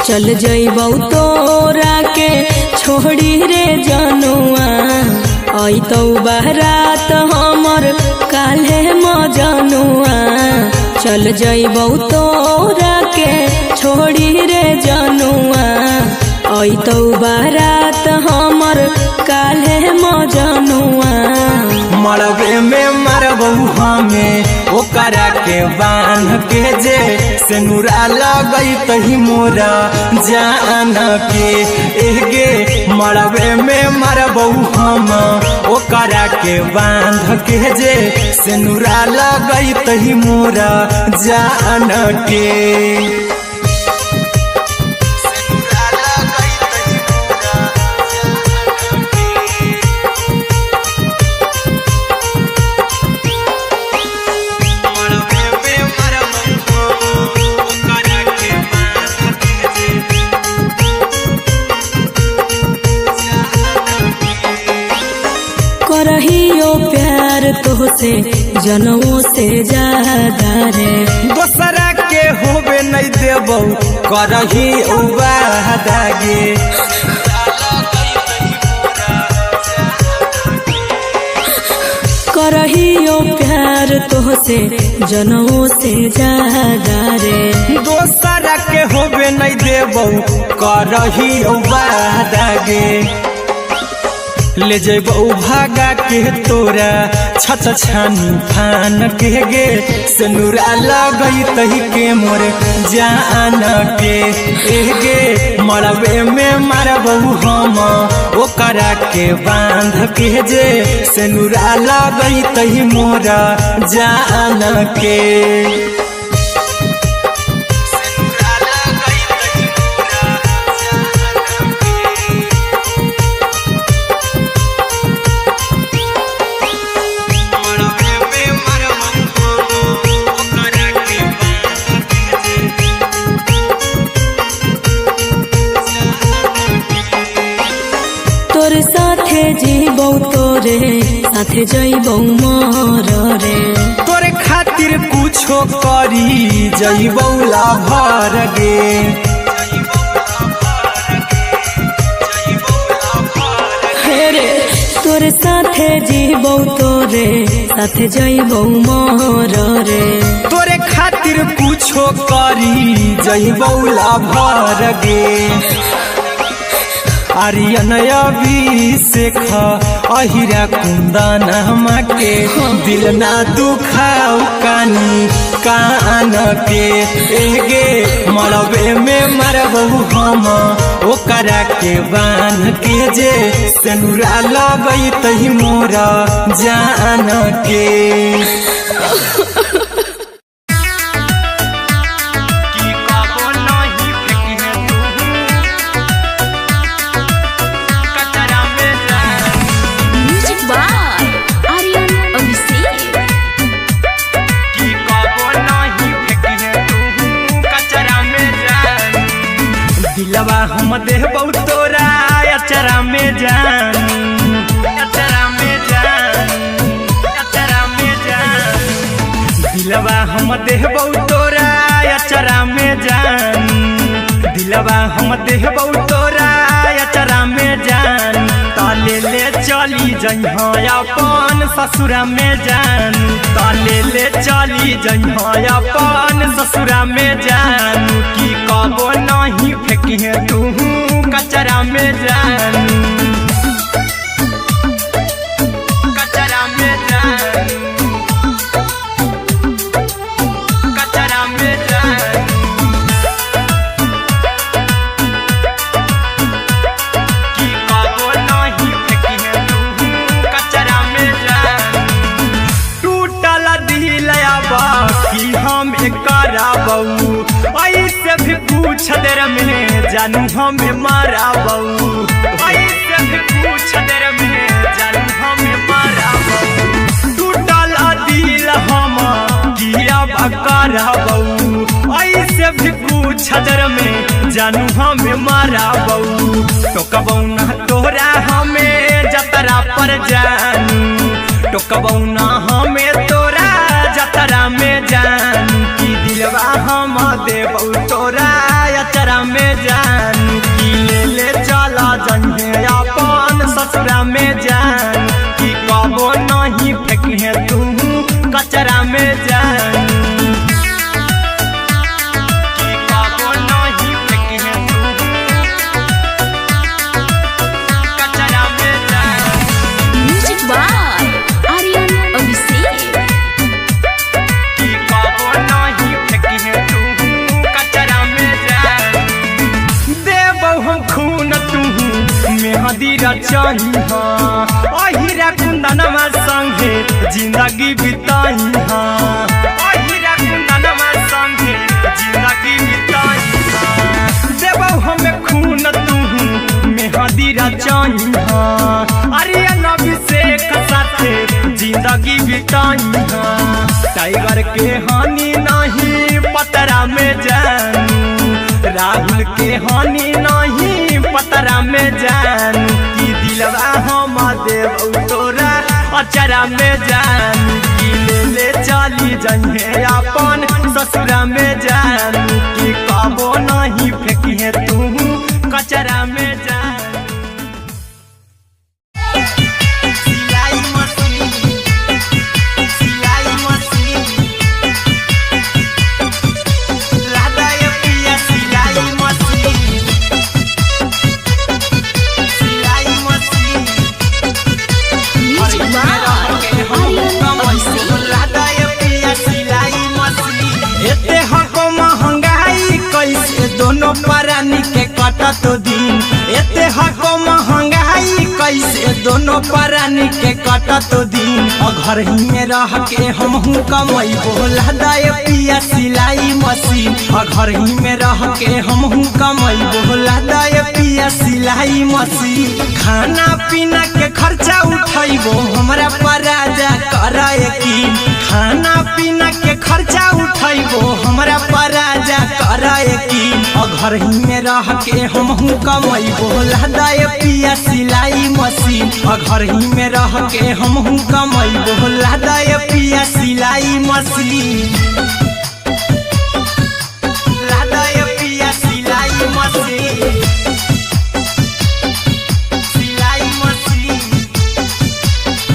चल जइबौ तोरा के छोड़ी रे जनुआ अइतौ बारात हमर काल्हे मजनुआ चल जइबौ तोरा के छोड़ी रे जनुआ अइतौ बारात हमर काल्हे मजनुआ मरबे में मरबू हमें ओकरा के बांध के जे सेनुरा लगई तही मोरा जान के एगे मरबे में मरबू हम ओकरा के बांध के जे सेनुरा लगई तही मोरा जान के करहियो प्यार तोहसे जनमों से ज्यादा रे दोसरा के होबे नहीं देबौ करही वादा गे करहियो प्यार तोहसे जनमों से ज्यादा रे दोसरा के होबे नहीं देबौ करही वादा गे ले जेबौ भागा के तोरा छत छानी फान के गे सेनुरा लगई तही के मोर जान के गे मरबे में मरबौ हम ओकरा के बांध के जे सेनुरा लगई तही मोरा जान के तोरे साथे जीबौ तोरे साथे जइबौ मर रे तोरे खातिर कुछो करी जइबौ लाभर गे रे तोरे साथे जीबौ तोरे साथे जइबौ मर रे तोरे खातिर कुछो करी जइबौ लाभर गे आर्यन अभिषेक अहिरा कुंदन के दिल ना दुखाऊ कानी कान के एगे मरबे में मरबू हम ओकरा के बांध के जे सेनुरा लगई तही मोरा जान के दिलवा हम देबौ तोरा अचरा में जान अचरा में जान अचरा में जान दिलवा हम देबौ तोरा अचरा में जान दिलवा हम देबौ तोरा अचरा में जान ताले ले चली जइहा अपन ससुरा में जान ताले ले चली जइहा अपन ससुरा में जान की कबो नहीं फेंकी तू कचरा में जान में जानू हमें मारा बऊ, ऐसे भी कुछ देर में जानू हमें मारा बऊ। टूटल दिल हम किया बकरा बऊ, ऐसे भी कुछ देर में जानू हमें मारा बऊ। टोकबऊ ना तोरा हमें जतरा पर जानू, टोकबऊ ना हमें तोरा जतरा में जानू। की दिलवा हम देबऊ तोरा अचरा में जानू, की ले चला जन्हे अपन ससुरा में जानू। की कबो नहीं फेंके तू कचरा में जानू, की कबो नहीं फेंके तू कचरा में जानू। Music by Aryan Abhishek. की कबो नहीं फेंके तू कचरा में जानू। देबऊ हम खून तू मेहंदी रचाई हाँ, अहिरा कुंदनमा संगे जिंदगी बिताई हाँ, अहिरा कुंदनमा संगे जिंदगी बिताई हाँ। देबऊ हमें खून तू मेहंदी रचाई हाँ, आर्यन अभिषेक साथे जिंदगी बिताई हाँ। टाइगर के हानि नहीं पतरा में जानू, राहुल के हानि नहीं पतरा में जानू। की दिलवा हम देबऊ तोरा अचरा में जानू, की ले चली जन्हे अपन ससुरा में जानू। की कबो नहीं फेंकिए तू कचरा में जानू। सिलाई मशीन, सिलाई मशीन, लादा ये पिया सिलाई मशीन, सिलाई machine. Music by Aryan Abhishek. लादा ये पिया सिलाई मशीन। एते हको महंगाई कैसे दोनों परानी के कटत दिन, एते हको महंगाई कैसे दोनों परानी के कटत दिन। घर ही में रह के हमहू कमैबो लादा ये पिया सिलाई मशीन, घर ही में रह के हमहू कमैबो लादा ये पिया सिलाई मशीन। खाना पीना के खर्चा उठैबो हमरा पराजा कराए की, खाना पीना के खर्चा उठैबो हमरा पराजा कराए की। घर ही में रह के हमहू कमैबो लादा ये पिया सिलाई मशीन, घर ही में रह के हमहू कमैबो लादा ये पिया सिलाई मशीन, लादा ये पिया सिलाई मशीन, सिलाई मशीन।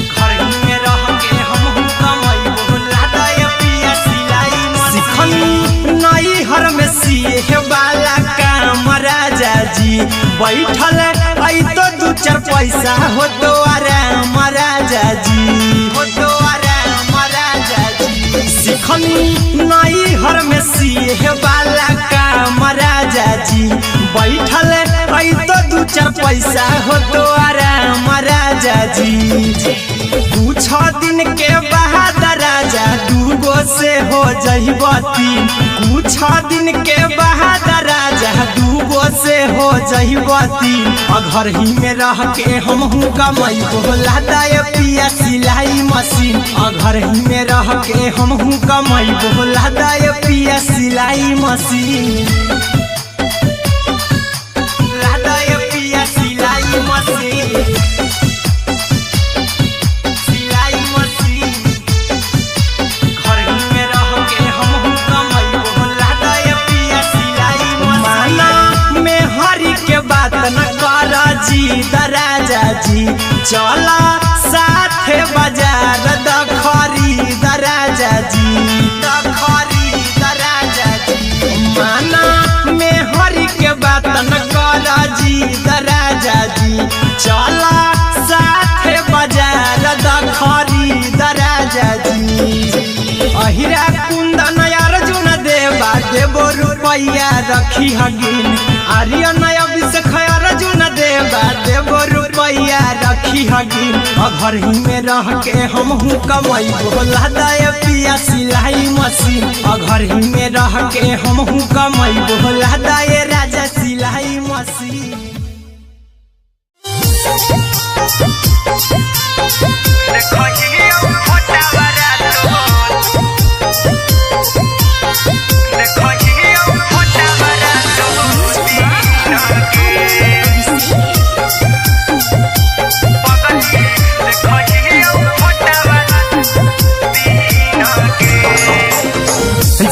घर ही में रह के हमहू कमैबो लादा ये पिया सिलाई मशीन। नई हर में सिए वाला काम राजा जी बैठल आई तो दू चार पैसा हो तो आराम राजा जी, हो तो आराम राजा जी। सिखनी नई हर में सिए वाला काम राजा जी बैठल आई तो दू चार पैसा हो तो आराम राजा जी। कुछ दिन के बाद राजा दूगो से हो जइब तीन, कुछ दिन के बाद राजा दूगो से हो जइब तीन। घर ही में रह के हमहू कमैबो लादा ये पिया सिलाई मशीन, घर ही में रह के हमहू कमैबो लादा ये पिया सिलाई मशीन, लादा ये पिया सिलाई मशीन, सिलाई मशीन। घर ही में रह के हमहू कमैबो लादा ये पिया सिलाई मशीन। माना में हरी के बात न कर जी दराजा जी, चला साथे बाजार दखरी दराजा जी, दखरी दराजा जी। माना में हरी के बात न कर जी दराजा जी, चला साथे बाजार दखरी दराजा जी। अहिरा कुंदन अर्जुन देवा देबो रुपैया रखी हगिन, आर्यन अभिषेक अर्जुन देवा देबो रुपैया रखी हगिन। घर ही में रह के हमहू कमैबो लादा ये पिया सिलाई मशीन, घर ही में रह के हमहू कमैबो लादा ये राजा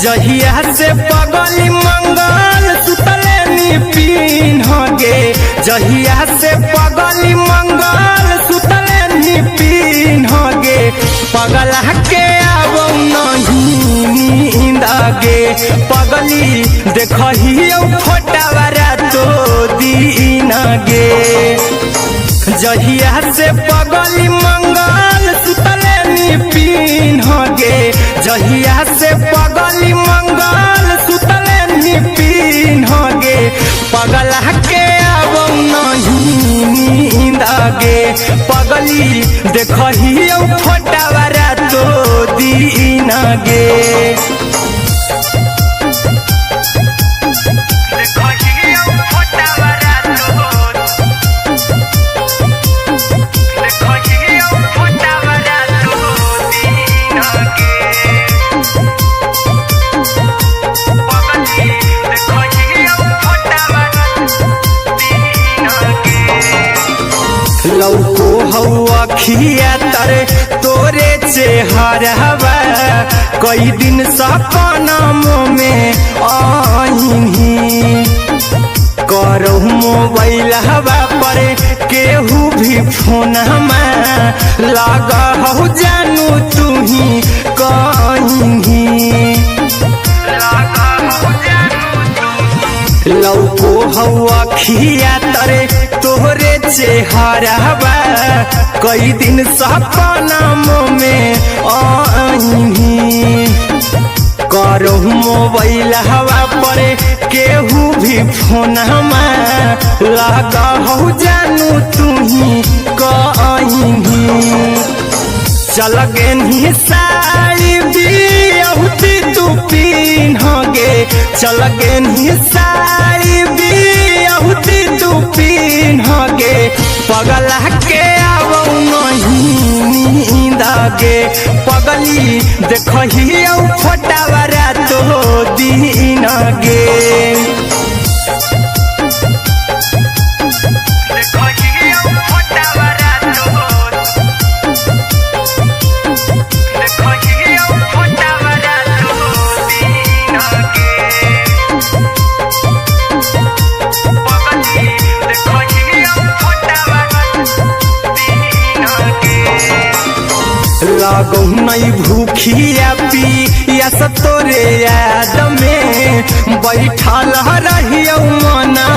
जहिया से पगली मंगल सुतले निपिन गे, जहिया से पगली मंगल सुतले निपिन गे, पगला के आवो नहीं नींद गे, पगली देखहियो फोटावा रातो दिन गे। जहिया से पगली मंगल सुतले निपिन गे, जहिया से पगली मंगल सुतले निपिन गे, पगला के आवो नहीं नींद गे, पगली देखहियो फोटावा रातो दिन गे। लौको हवा खिया तरे तोरे चेहरवा, कई दिन सपनमो में आईनी, करो मोबाइल हवा पर केहू भी फोन लगा हो जानू तू ही कहीं, लौको हवा खिया तरे तोहरे चेहरवा, कई दिन सपनमो में आईनी, करो मोबाइल हवा पर केहू भी फोन लगा हो जानू तू ही कहीं, चल गेनी साड़ी बियहुती तू पीन गे, चल गेनी साड़ी बियहुती तू पीन गे, पगला के आवो नहीं नींद गे, पगली देखहियो फोटावा रातो दिन गे। लागो नहीं भूखिया पिया तोरे याद में, बैठल रहियो मना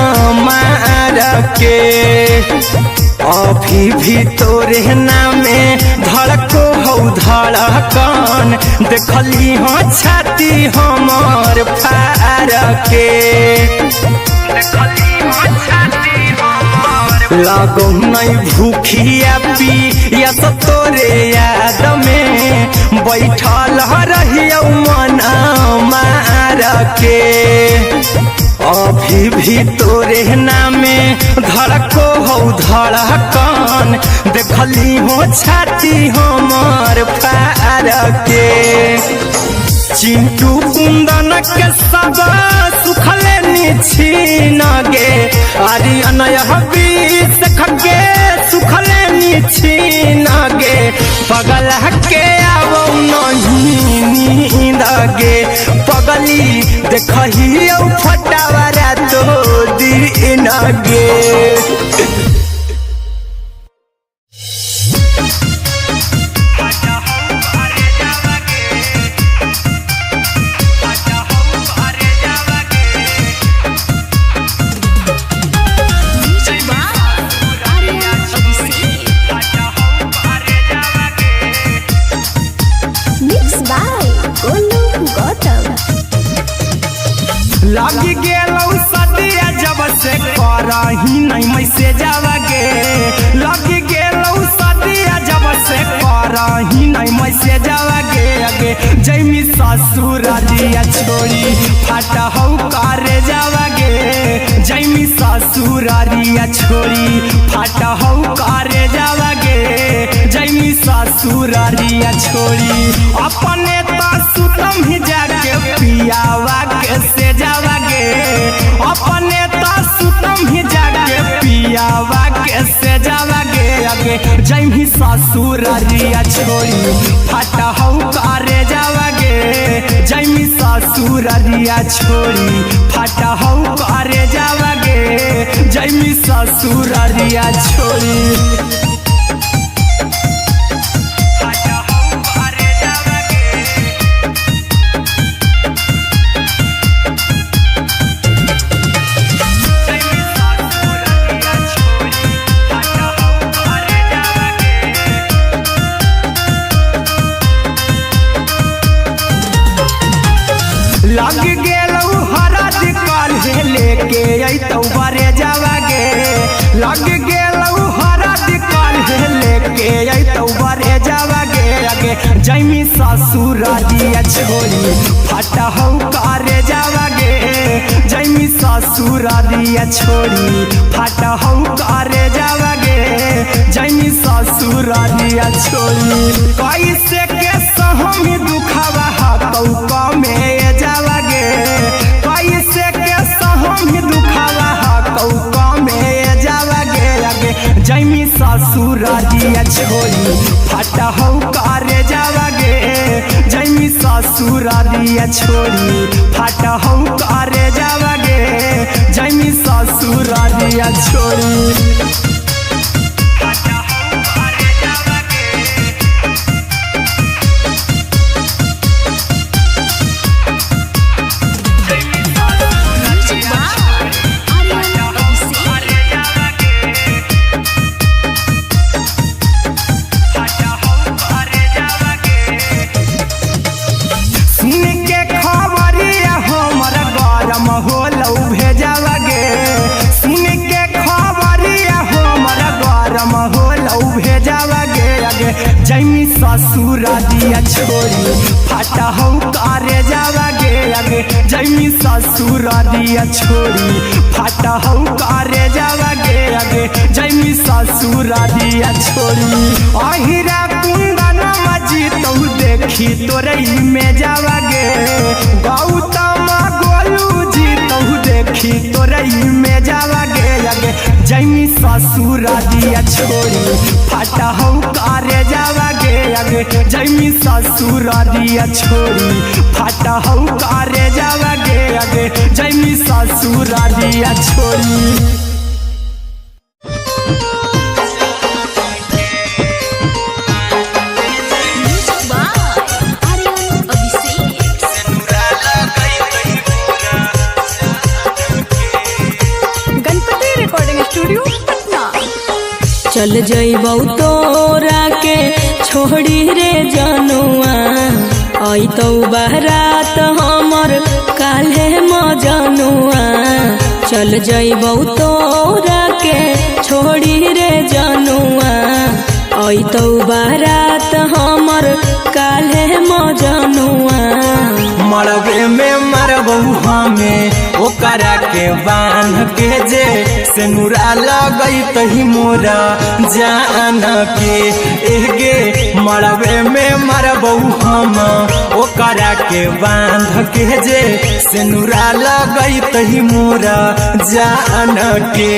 मार के, अभी भी तोरे नामे धड़को हो धड़कन, देखली हाँ छाती हमार फार के, लागो नहीं भूखिया पिया तोरे याद में, बैठल रहियो मना मार के, अभी भी तोरे नामे धड़को हो धड़कन, देखली हो छाती हमार फार के, चिंटू कुंदन के सब सुखले निछीन गे, आर्यन हबीस खगे सुखले निछीन गे, पगला के आवो नहीं नींद गे, पगली देखहियो फोटावा रातो दिन गे। लगी गेलौ सदिया जब से करही नहीं मैसेज गे, लगी गेलौ सदिया जब से करही नहीं मैसेज आगे जैमी ससुरारिया छोड़ी फाटा हौ करे जावागे जैमी ससुरारिया छोड़ी फाटा हौ करे जावागे जैमी ससुरारिया छोड़ी अपने तो सुतम ही जाके पियावा के से जावागे अपने तो सुतम ही जाके पियावा के से जावागे आगे जैमी ससुरारिया छोड़ी फाटा हौ करे जावागे जैमी ससुरारिया छोड़ी फाटा हौ करे जावागे जैमी ससुरारिया छोड़ी लग गेलौ हरद काल्हे लेके अइतौ बरे जावागे लग गेलौ हरद काल्हे लेके अइतौ बरे जावागे आगे जैमी ससुरारिया छोड़ी फाटा हौ करे जावागे जैमी ससुरारिया छोड़ी फाटा हौ करे जावागे जैमी ससुरारिया छोड़ी कैसे के सहमी दुखावा हतौ कमे जावागे कैसे के सहमी दुखावा हतौ कमे जावागे आगे जैमी ससुरारिया छोड़ी फाटा हौ करे जावागे जैमी ससुरारिया छोड़ी फाटा हौ करे जावागे जैमी ससुरारिया छोड़ी जैमी ससुरारिया छोड़ी फाटा हौ करे जावागे आगे जैमी ससुरारिया छोड़ी फाटा हौ करे जावागे आगे जैमी ससुरारिया छोड़ी अहिरा कुंदन मजी तो देखी तोरई में जावागे गौतम गोलू जी तो देखी तोरई में जावागे आगे जैमी ससुरारिया छोड़ी फाटा हौ करे जावागे आगे जैमी ससुरारिया छोड़ी फाटा हौ करे जावागे आगे जैमी ससुरारिया छोड़ी चल जइबौ तोरा के छोड़ी रे जनुआ अइतौ बारात हमर काल्हे मजनुआ चल जइबौ तोरा के छोड़ी रे जनुआ अइतौ बारात हमर काल्हे मजनुआ मरबे में मरबौ हमें ओकरा के बांध के जे सेनुरा लगई तही मोरा जान के एगे मरबे में मरबौ हम ओकरा के बांध के जे सेनुरा लगई तही मोरा जान के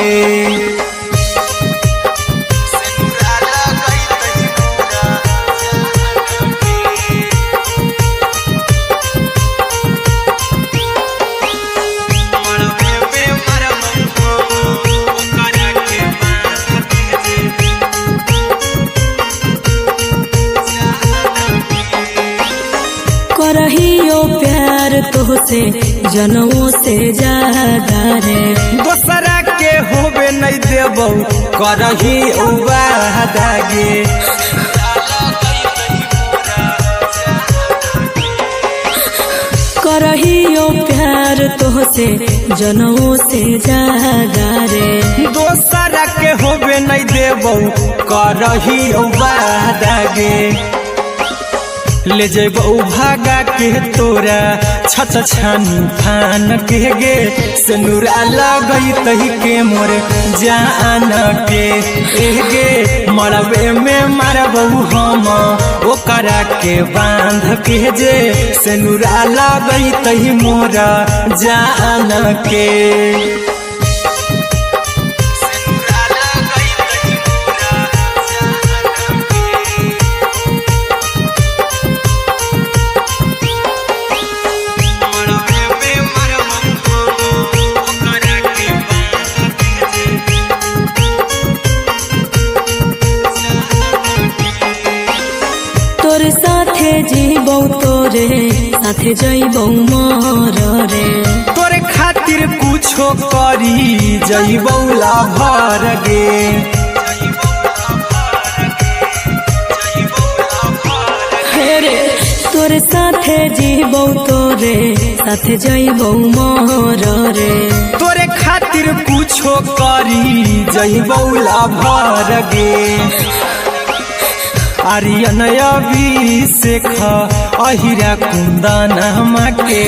करहियो प्यार तोहसे जनों से ज्यादा रे दोसरा के होबे नहीं देबौ करही उबादागे करहियो प्यार प्यार तोहसे जनों से जागा रे। दोसरा के होबे नहीं देबो करही वादागे ले जेबो भागा के तोरा छत छानी फान के गे सिनुरा लगई तही के मोर जान के गे मरबे में मारबो हम ओकरा के बांध के जे सिनुरा लगई तही मोर जान के। तोरे साथे जीबो तोरे साथे जइबो मर रे। तोरे खातिर कुछो करी जइबो लाभर गे रे। तोरे साथे जीबो तोरे साथे जइबो मर रे। तोरे खातिर कुछो करी जइबो लाभर गे आर्यन अभिषेक अहिरा कुंदन के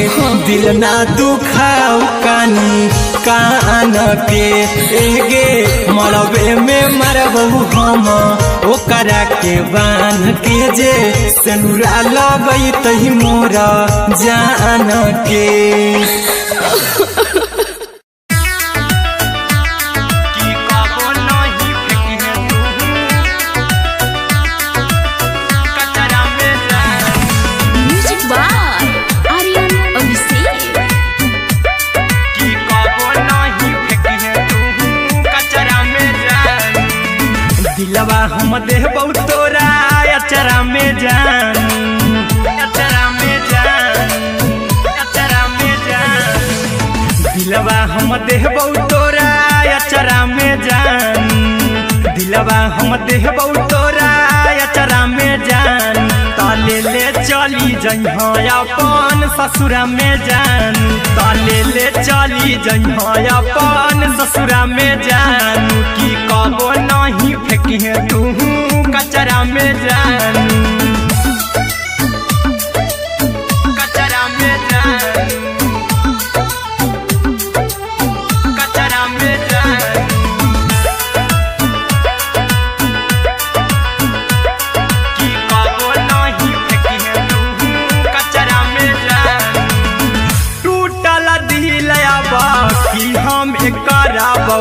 दिल ना दुखाऊ कानी कान के गे मरबे में मरबो हम ओकरा के बांध के जे सिनुरा लगई तही मोर जान के। दिलवा हम देबो तोरा अचरा में जान अचरा में जान अचरा में जान दिलवा हम देबो तोरा अचरा में जान दिलवा हम देबो तोरा अचरा में जान ताले ले चली जइहा अपन ससुरा में जान ताले ले चली जइहा अपन ससुरा में जान की कबो नहीं फेंकी तू कचरा में जान कचरा में जान कचरा में जान की कबो नहीं फेंकी तू कचरा में जान टूटल दिल बाकी हम कराबू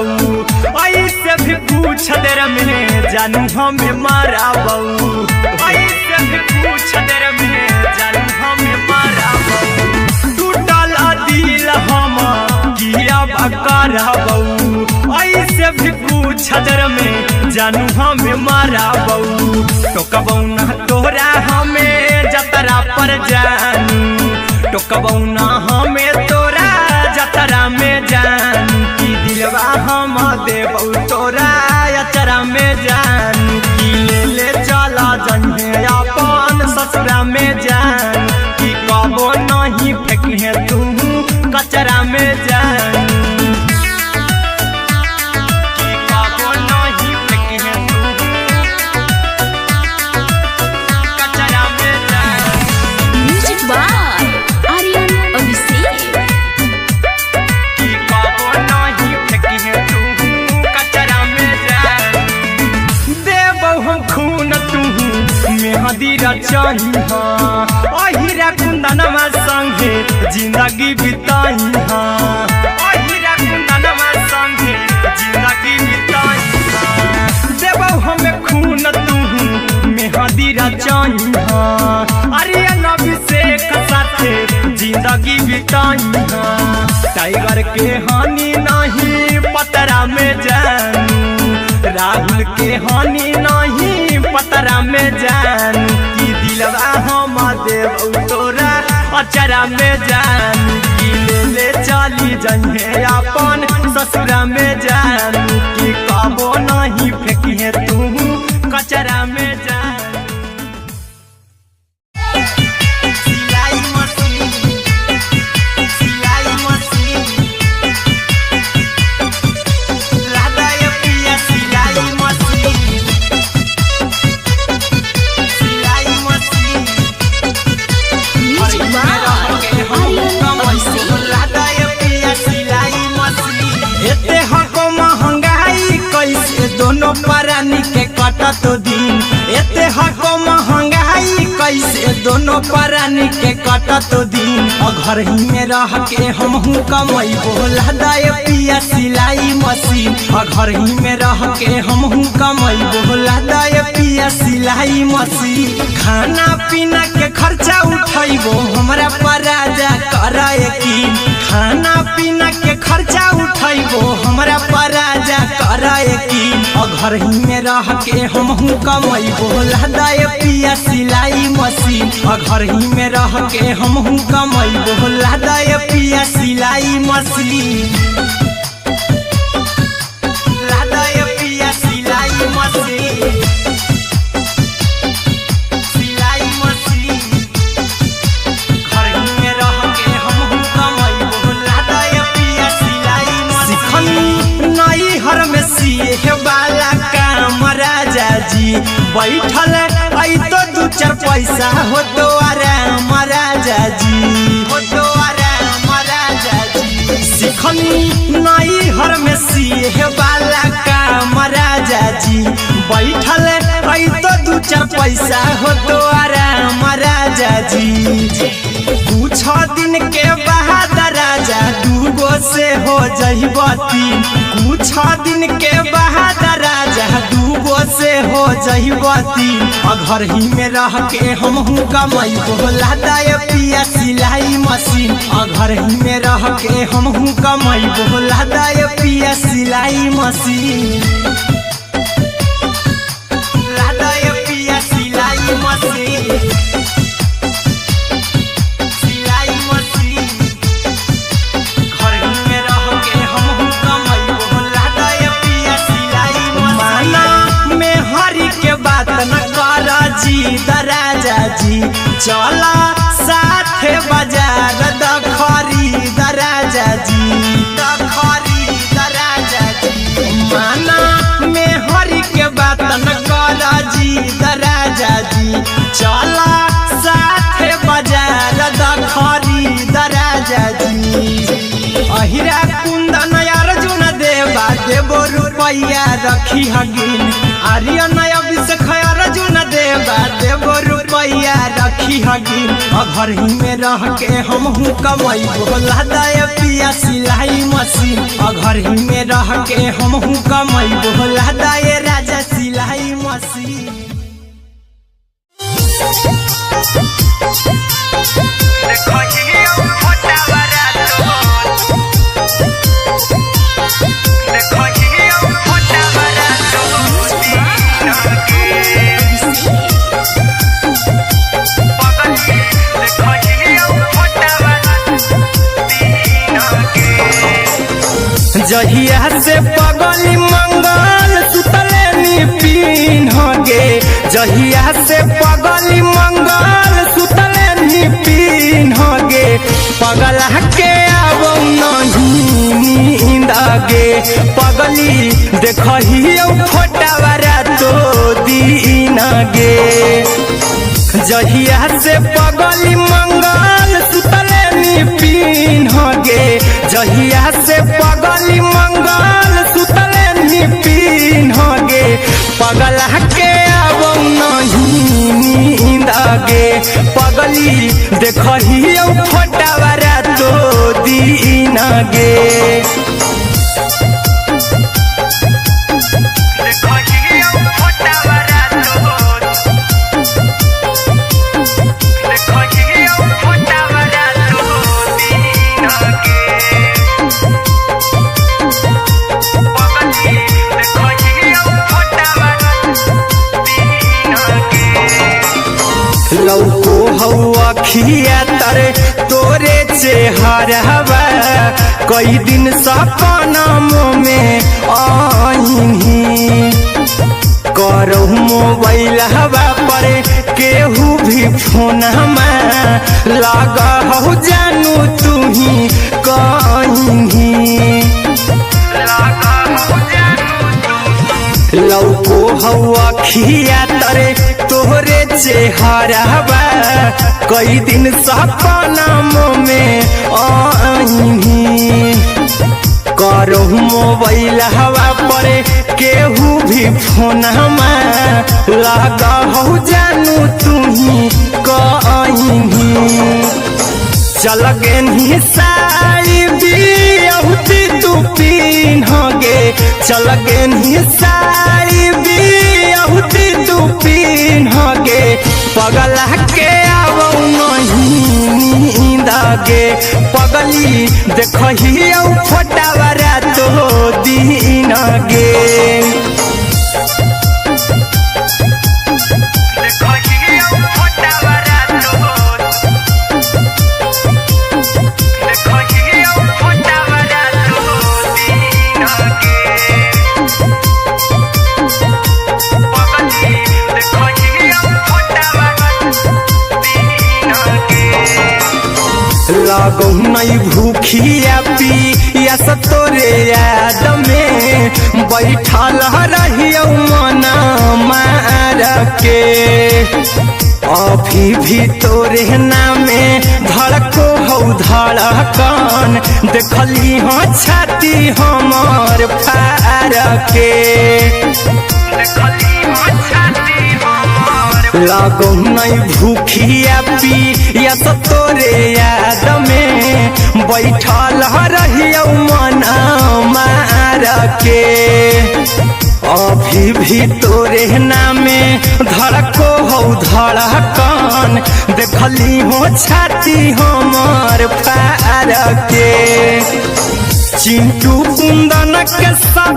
ऐसे भी पूछ देर में जानू हमें माराबू ऐसे भी पूछ देर में जानू हमें माराबू टूटल दिल हम किया कराबू ऐसे भी पूछ देर में जानू हमें माराबू टोकबौ ना तोरा हमें जतरा पर जानू टोकबौ ना हमें तोरा जतरा में जानू की दिलवा हम देबौ तोरा अचरा में जानू की ले चला जन्हे अपन ससुरा में जान की कबो नहीं फेंकी तू कचरा में जानू की कबो नहीं फेंकी तू कचरा में जानू। Music by Aryan Abhishek. की कबो नहीं फेंकी तू कचरा में जानू देबौ हम खून तू मेहंदी रचाही अहिरा कुंदनमा संगे जिंदगी बिताई अहिरा कुंदनमा संगे जिंदगी बिताई देबौ हमें खून तू मेहंदी रचाही आर्यन अभिषेक साथे जिंदगी बिताई टाइगर के हानि नहीं पतरा में जानू राहुल के हानि नहीं पतरा में जानू की दिलवा हम देबौ तोरा अचरा में जानू की ले चली जइहे अपन ससुरा में जानू की कबो नहीं फेंकी तू कचरा में जानू। सिलाई मशीन दोनों परानी के कटत दिन एते हको महंगाई कैसे दोनों परानी के कटत दिन घर ही में रह के हमहू कमैबो लदाए पिया सिलाई मशीन घर ही में रह के हमहू कमैबो लदाए पिया सिलाई मशीन खाना पीना के खर्चा उठैबो हमरा पराजा कराए की खाना पीना के खर्चा उठैबो हमरा पराजा कराए की घर ही में रह के हमहू कमैबो लदाए पिया सिलाई मशीन घर ही में रह के हमहू कमैबो लदाए पिया सिलाई मशीन लदाए पिया सिलाई मशीन सिलाई मशीन घर ही में रह के हमहू कमैबो लदाए पिया सिलाई मशीन नई हर में सिए वाला काम राजा जी बैठल आई तो दू चार पैसा हो तो आराम राजा जी हो तो आराम राजा जी सिखनी नई हर में सिए वाला काम राजा जी बैठल आई तो दू चार पैसा हो तो आराम राजा जी कुछ दिन के बाद राजा दूगो से हो जइब तीन कुछ दिन के बाद राजा दूगो से हो जइब तीन घर ही में रह के हमहू कमैबो लदाए पिया सिलाई मशीन घर ही में रह के हमहू कमैबो लदाए पिया सिलाई मशीन लदाए पिया सिलाई मशीन सिलाई मशीन घर ही में रह के हमहू कमैबो लदाए पिया सिलाई मशीन माना में हरी के बात न कर जी दराजा जी चला साथे बाजार दखरी दराजा जी दखरी दराजा जी माना में हरी के बात न कर जी दराजा जी चला साथे बाजार दखरी दराजा जी अहिरा कुंदन अर्जुन देवा देबो रुपैया रखी हगिन आर्यन अभिषेक अर्जुन देवा देबो रुपैया रखी हगिन घर ही में रह के हमहू कमैबो लदाए पिया सिलाई मशीन घर ही में रह के हमहू कमैबो लदाए राजा सिलाई मशीन जहिया से पगली मंगल सुतले निपिन गे जहिया से पगली मंगल सुतले निपिन गे पगला के आवो नहीं नींद गे पगली देखही फोटावा तो दीन गे जहिया से पगली मंगल सुतले निपिन गे जहिया से पगली मंगल सुतले निपिन गे पगला के आवो नहीं नींद गे पगली देखही फोटावा तो दीन गे लौको हवा खिया तरे तोरे चेहरवा कई दिन सपनमो में आईनी करो मोबाइल हवा पर केहू भी फोन लगा हो जानू तू ही कहीं लौको हवा खिया तरे तोहरे चेहरवा कई दिन सपनमो में आईनी कर करो मोबाइल हवा पर केहू भी फोन लगा हो जानू तुम्ही कहीं चल गेनी साड़ी बियहुती तू पिन्हगे चल गेनी साड़ी बियहुती तू पिन्हगे पगला के आवो नहीं नींद गे पगली देखही फोटावरा तो दिन गे लागो नहीं भूखिया पिया तोरे याद में बैठल रहियो मना मार के अभी भी तोरे नामे धड़को हो धड़कन देखली हाँ छाती हमार फार के लागो नहीं भूखिया पिया तोरे याद में बैठल रहियो मना मार के अभी भी तोरे नामे धड़को हो धड़कन देखली हो छाती हमार फार के चिंटू कुंदन के सब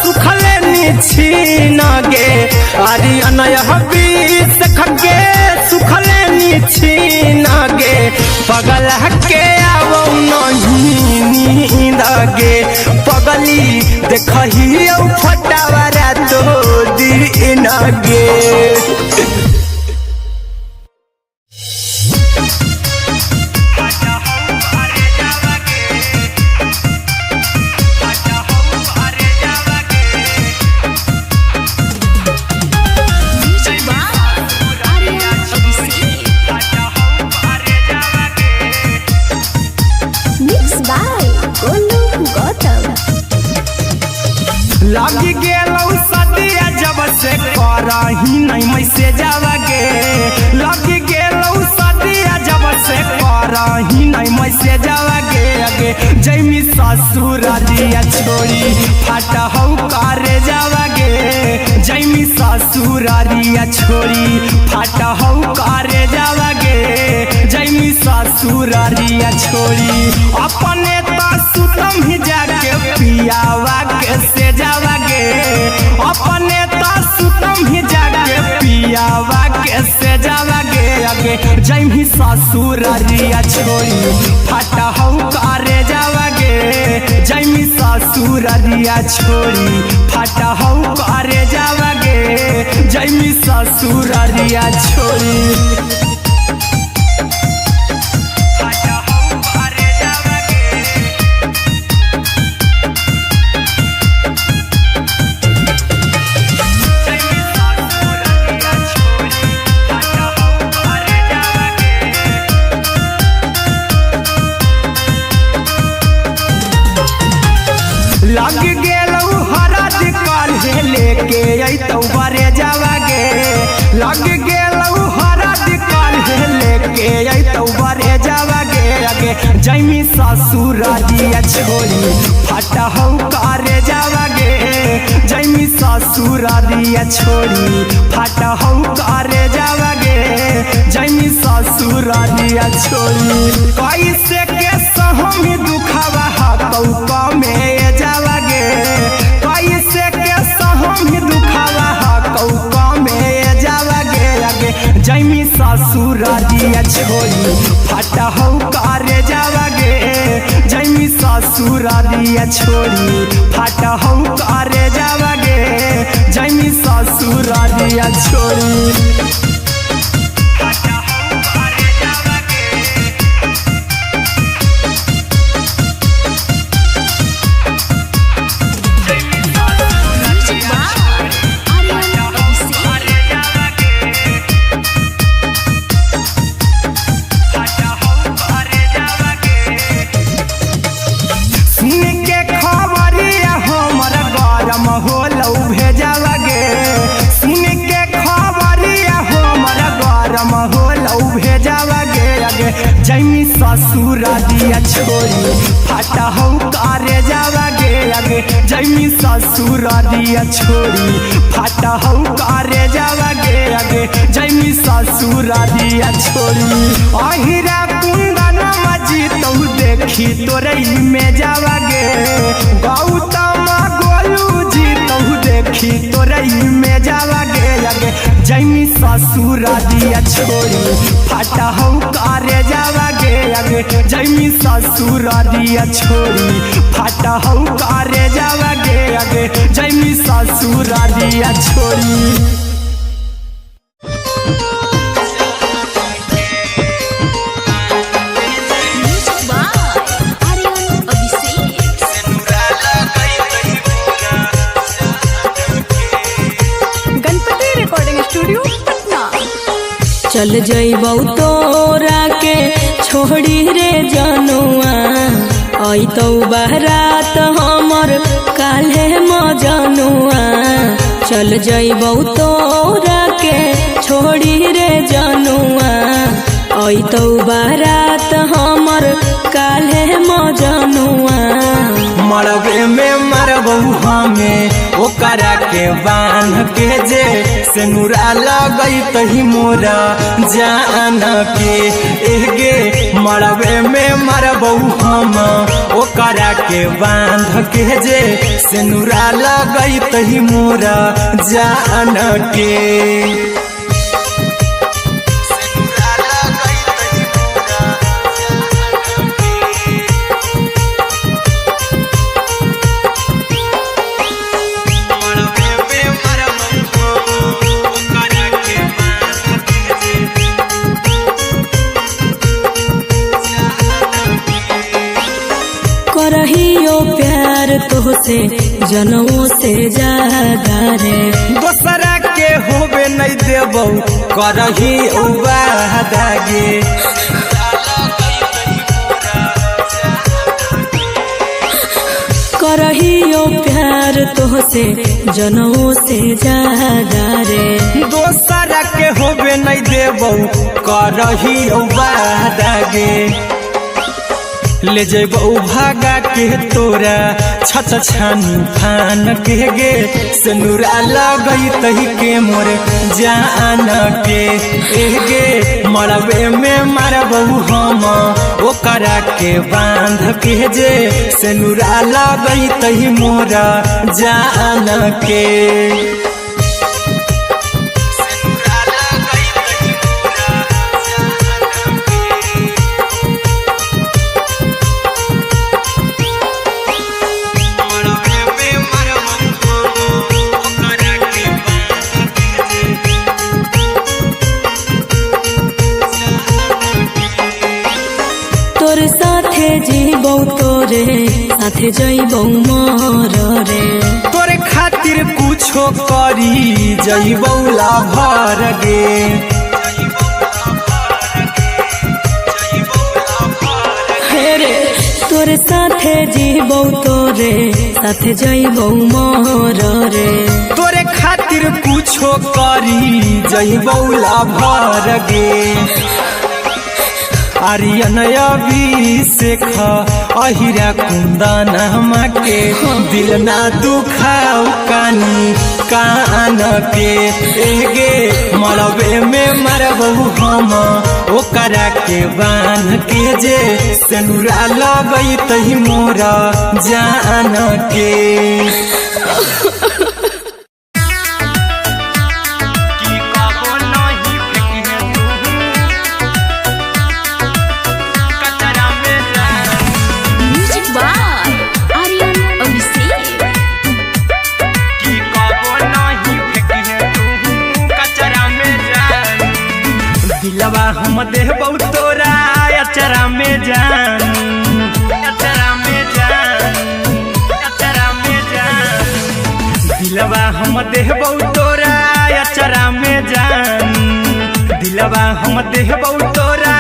सुखले निछीन गे अरे अनय हबीस खगे सुखले निछीन गे पगला के आवो नहीं नींद गे पगली देखही फटावरा तो दिन गे लगी गेलौ सदिया जब से करही नहीं मैसेज गे लगी गेलौ सदिया जब से करही नहीं मैसेज गे अगे जैमी ससुरारिया छोड़ी फाटा हौ करे जावा गे जैमी ससुरारिया छोड़ी फाटा हौ करे जावा गे जैमी ससुरारिया छोड़ी अपने तो सुतम ही जाके पियावा के से जावा गे अपने तो सुतम ही जाके पियावा के से जावा गे अगे जैमी ससुरारिया छोड़ी फाटा हौ करे जावा गे जैमी ससुरारिया छोड़ी फाटा हौ करे जावा गे जैमी ससुरारिया छोड़ी लग गेलौ हरद काल्हे लेके अइतौ बरे जावा गे लग गेलौ हरद काल्हे लेके अइतौ बरे जावा गे अगे जैमी ससुरारिया छोड़ी फाटा हौ करे जावा गे जैमी ससुरारिया छोड़ी फाटा हौ करे जावा गे जैमी ससुरारिया छोड़ी कैसे के सहमी दुखावा हतौ कमे जावा गे कैसे के सहमी दुखावा हतौ कमे जावा गे अगे जैमी ससुरारिया छोड़ी फाटा हौ करे जावा गे जैमी ससुरारिया छोड़ी फाटा हौ करे जावा गे जैमी ससुरारिया छोड़ी सुन के खबर ससुर दिया छोड़ी फाटा हो करे जावा गे आगे जैमी ससुर दिया छोड़ी फाटा हो करे जावा गे आगे जैमी ससुर दिया छोड़ी अहिरा कुंदन मजी तो देखी तोरे में जावा गे गौतम गोलू जी तो देखी तोरे में जावा गे आगे जैमी ससुर दिया छोड़ी फाटा हो करे जावा गे आगे जैमी ससुर दिया छोड़ी फाटा हो करे जावा गे आगे जैमी ससुर दिया छोड़ी चल जइबौ तोरा के छोड़ी रे जनुआ अइतौ बारात हमर काल्हे मजनुआ चल जइबौ तोरा के छोड़ी रे जनुआ अइतौ बारात हमर काल्हे मजनुआ मरबे में मरबौ हमें ओकरा के बांध के जे सेनुरा लगई तही मोरा जान के एगे मरबे में मरबौ हम ओकरा के बांध के जे सेनुरा लगई तही मोरा जान के करहियो प्यार तोहसे जनमों से ज्यादा रे दोसरा के होबे नहीं देबौ करही वादा गे करहियो प्यार तोहसे जनमों से ज्यादा रे दोसरा के होबे नहीं देबौ करही वादा गे ले जेबौ भागा के तोरा छत छानी फान के गे सेनुरा लगई तही के मोर जान के एगे मरबे में मरबौ हम ओकरा के बांध के जे सेनुरा लगई तही मोरा जान के तोर साथे जीबौ तोरे साथे जइबौ मर रे तोरे खातिर कुछो करी जइबौ लाभर गे हेरे तोर साथे जीबौ तोरे साथे जइबौ मर रे तोरे खातिर कुछो करी जइबौ लाभर गे आर्यन अभिषेक अहिरा कुंदन के दिल ना दुखाऊ कानी कान के एगे मरबे में मरबौ हम ओकरा के बांध के जे सेनुरा लगई तही मोरा जान के दिलवा हम देबौ तोरा अचरा में जान अचरा में जान अचरा में जान दिलवा हम देबौ तोरा अचरा में जान दिलवा हम देबौ तोरा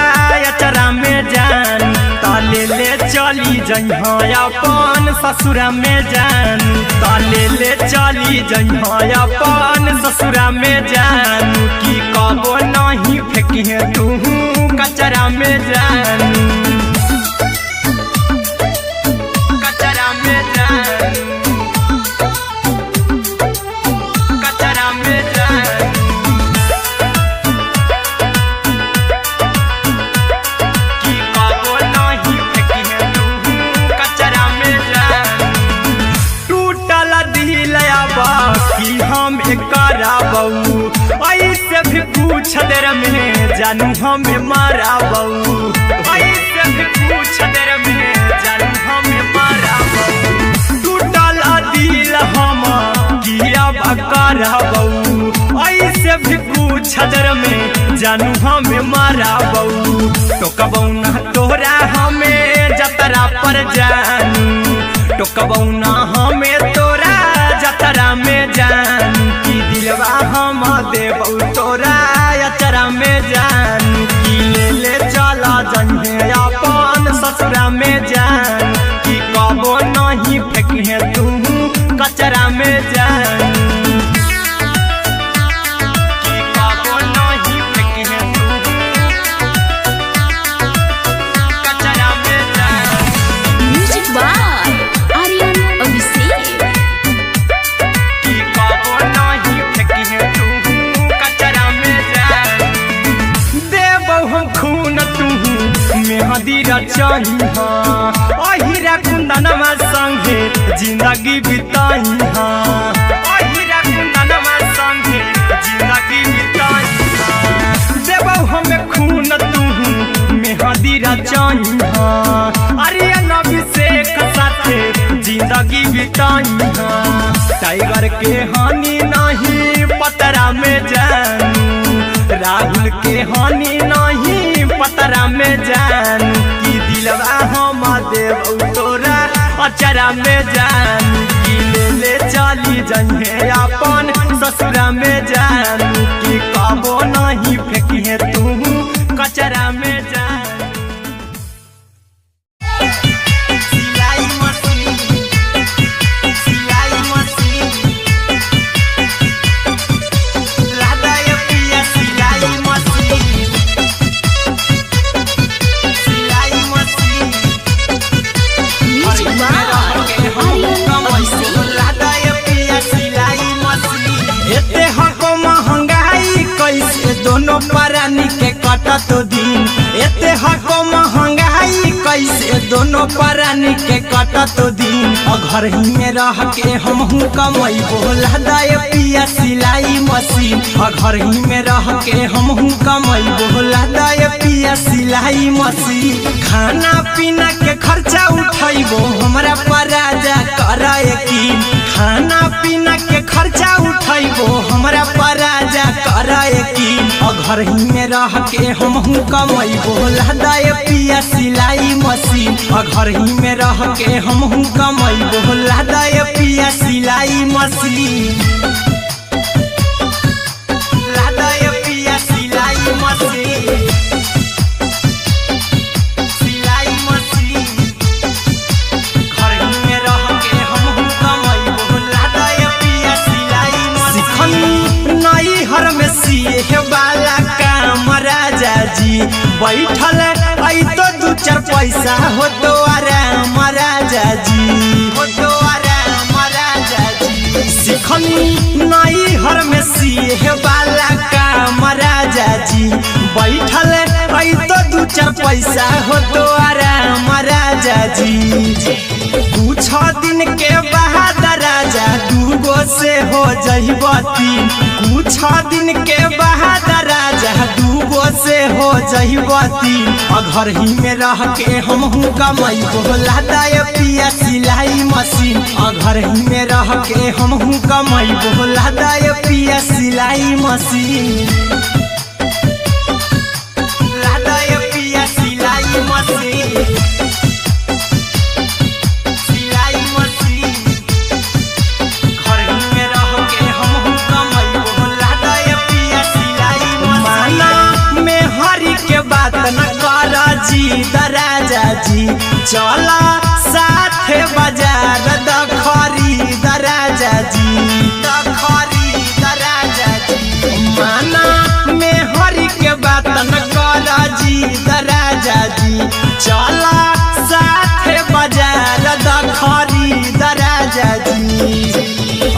अचरा में जान ताले ले चली जइहा अपन ससुरा में जानू ताले ले चली जइहा अपन ससुरा में जानू की कबो नहीं फेंकिहे तू कचरा में जानू कचरा में जानू कचरा में जानू की कबो नहीं फेंकिहे तू कचरा में जानू टूटल दिल बाकी हम कराबू ऐसे भी पूछ देर में जानू हमें माराबू ऐसे भी पूछ देर में जानू हमें माराबू टूटल दिल हम किया कराबू ऐसे भी पूछ देर में जानू हमें माराबू टोकबू ना तोरा हमें जतरा पर जानू टोकबू ना हमें तोरा जतरा में जानू की दिलवा हम देबू तोरा अचरा में जानू की ले चला जइहे अपन ससुरा में जानू की कबो नहीं फेंकिहे तू कचरा में जानू की कबो नहीं फेंकिहे तू कचरा में जानू म्यूजिक बाय आर्यन अभिषेक की कबो नहीं फेंकिहे तू कचरा में जानू देबौ हम खून तू मेहंदी रचइहा अहिरा कुंदनमा संगे जिंदगी बिताइहा अहिरा कुंदनमा संगे जिंदगी बिताइहा देबौ हम खून तू मेहंदी रचइहा आर्यन अभिषेक साथे जिंदगी बिताइहा टाइगर के हानि नहीं पतरा में जानू राहुल के हानि नहीं पतरा में जानू की दिलवा हम देबू तोरा अचरा में जानू की ले चली जइहे अपन ससुरा में जानू की कबो नहीं फेंकिहे तू कचरा में जानू सिलाई मशीन सिलाई मशीन लादाय पिया सिलाई मशीन सिलाई machine music by Aryan Abhishek लादाय पिया सिलाई मशीन एते हको महंगाई कैसे दोनों परानी के कटत दिन एते हको महंगाई कैसे दोनों परानी के कटत दिन घर ही में रह के हमहू कमैबो लादाय पिया सिलाई मशीन घर ही में रह के हमहू कमैबो लादाय पिया सिलाई मशीन खाना पीना के खर्चा उठैबो हमरा पराजा कराए की खाना पीना के खर्चा उठैबो हमरा पराजा कराए की घर ही में रह के हमहू कमैबो लादाय पिया सिलाई मशीन घर ही में रह के हमहू कमैबो लादाय पिया सिलाई मशीन लादाय पिया सिलाई मशीन सिलाई मशीन घर ही में रह के हमहू कमैबो लादाय पिया सिलाई मशीन नई हर में सिए वाला काम राजा जी बैठल आई तो दू चार पैसा हो तो आराम राजा जी हो तो आराम राजा जी सिखनी नई हर में सिए वाला काम राजा जी बैठल आई तो दू चार पैसा हो तो आराम राजा जी कुछ दिन के बाद राजा दूगो से हो जहिबती कुछ दिन के बाद राजा दूगो से हो जहिबती घर ही में रह के हमहू कमैबो लादाय पिया सिलाई मशीन घर ही में रह के हमहू कमैबो लादाय पिया सिलाई मशीन लादाय पिया सिलाई मशीन सिलाई मशीन घर ही में रह के हमहू कमैबो लादाय पिया सिलाई मशीन माना में हरी के बात न कर जी दराजा जी चला चला साथे बाजार द खरीद राजा जी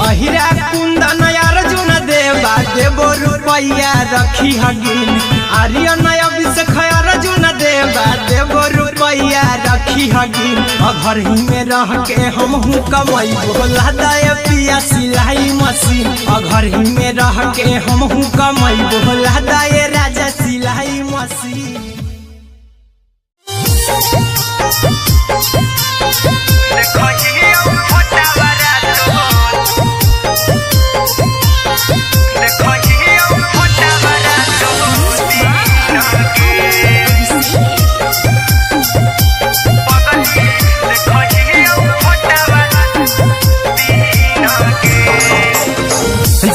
अहिरा कुंदन अर्जुन देवा देबो रुपया रखी हगिन आर्यन अभिषेक अर्जुन देवा देबो रुपया रखी हगिन घर ही में रह के हमहू कमैबो लादाय पिया सिलाई मशीन घर ही में रह के हमहू कमैबो लादाय राजा सिलाई मशीन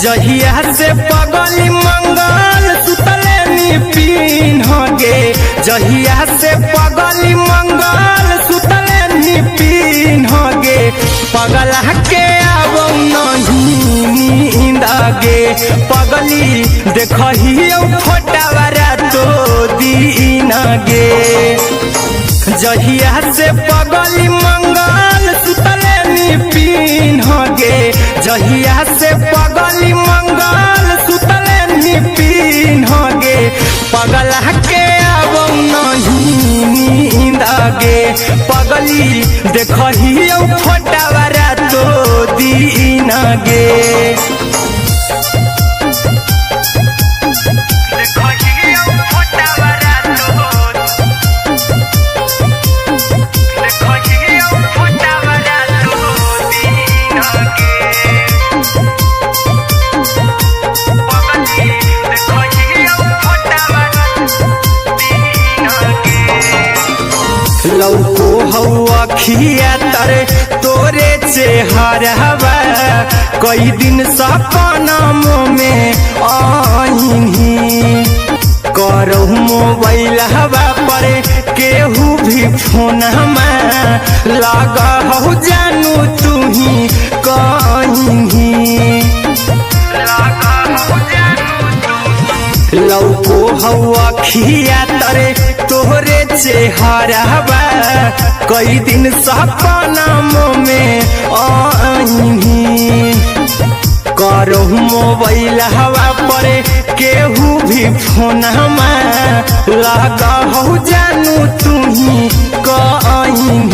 जहिया से पगली मंगल सुतले निपिन गे जहिया से पगली मंगल सुतले निपिन गे पगला के आवो नहीं नींद गे पगली देखही फोटावारा तो दीन गे जहिया से पगली मंगल सुतले निपिन गे जहिया से पगली मंगल सुतले निपिन गे पगला के आवो नहीं नींद गे पगली देखही फोटावारा तो दीन गे लौको हवा खिया तरे तोरे चेहरवा कई दिन सपना में आईनी करो मोबाइल हवा पर केहू भी फोन में लगा हो जानू तू ही कहीं लौको हवा खिया तरे तोहरे चेहरवा कई दिन सपना में आईनी करो मोबाइल हवा पर केहू भी फोन में लगा हो जानू तू ही कहीं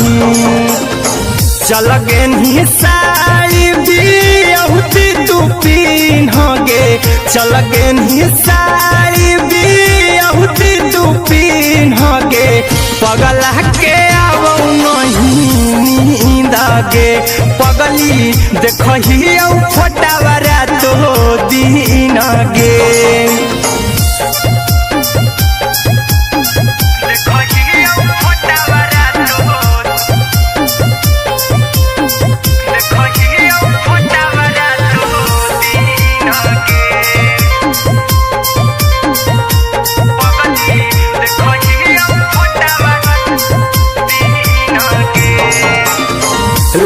चल गे साड़ी बिहुती तू पीन गे चल गे साड़ी बिहुती तू पीन गे पगला के आवो नहीं नींद गे पगली देखही फोटावारा तो दीन गे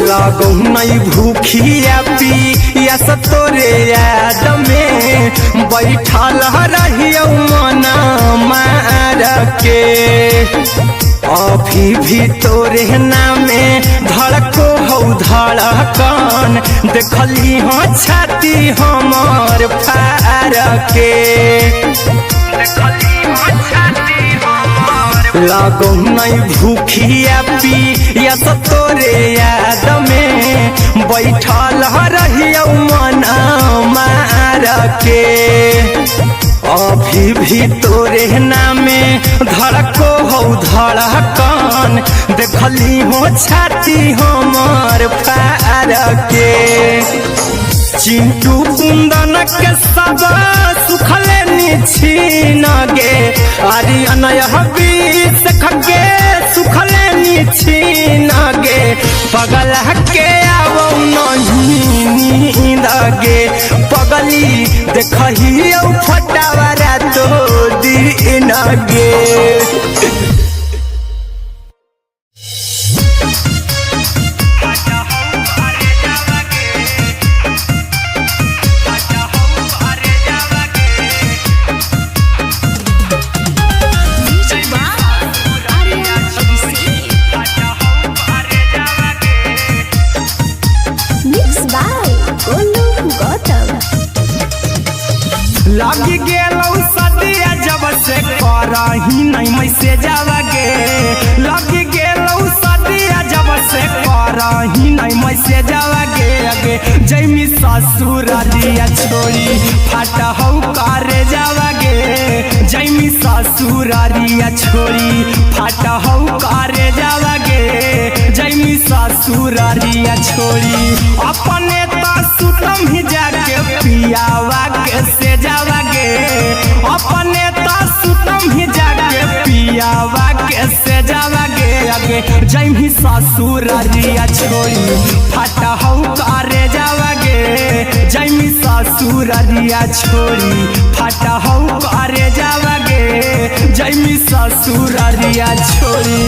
लागो नहीं भूखिया पिया तोरे याद में बैठल रहियो मना मार के अभी भी तोरे नामे धड़को हो धड़कन देखली हो छाती हमार फार के लागो नहीं भूखिया पिया तोरे याद में बैठल रहियो मना मार के अभी भी तोरे नामे धड़को हो धड़कन देखली हो छाती हमार फार के चिंटू कुंदन के सब सुखले निछीन गे आर्यन अभिषेक के सुखले निछीन गे पगला के आवो नहीं नींद गे पगली देखही फटावारा तो दीन गे करही नहीं मैसे जावागे लग गेलौ सदिया जब से करही नहीं मैसे जावागे अगे जैमी ससुरारिया छोड़ी फाटा हौ करे जावागे जैमी ससुरारिया छोड़ी फाटा हौ करे जावागे जैमी ससुरारिया छोड़ी अपने तो सुतम ही जाके पियावा के से जावागे अपने तो सुतम ही जाके पियावा के से जावागे अगे जैमी ससुरारिया छोड़ी फाटा हौ करे जावागे जैमी ससुरारिया छोड़ी फाटा हौ करे जावागे जैमी ससुरारिया छोड़ी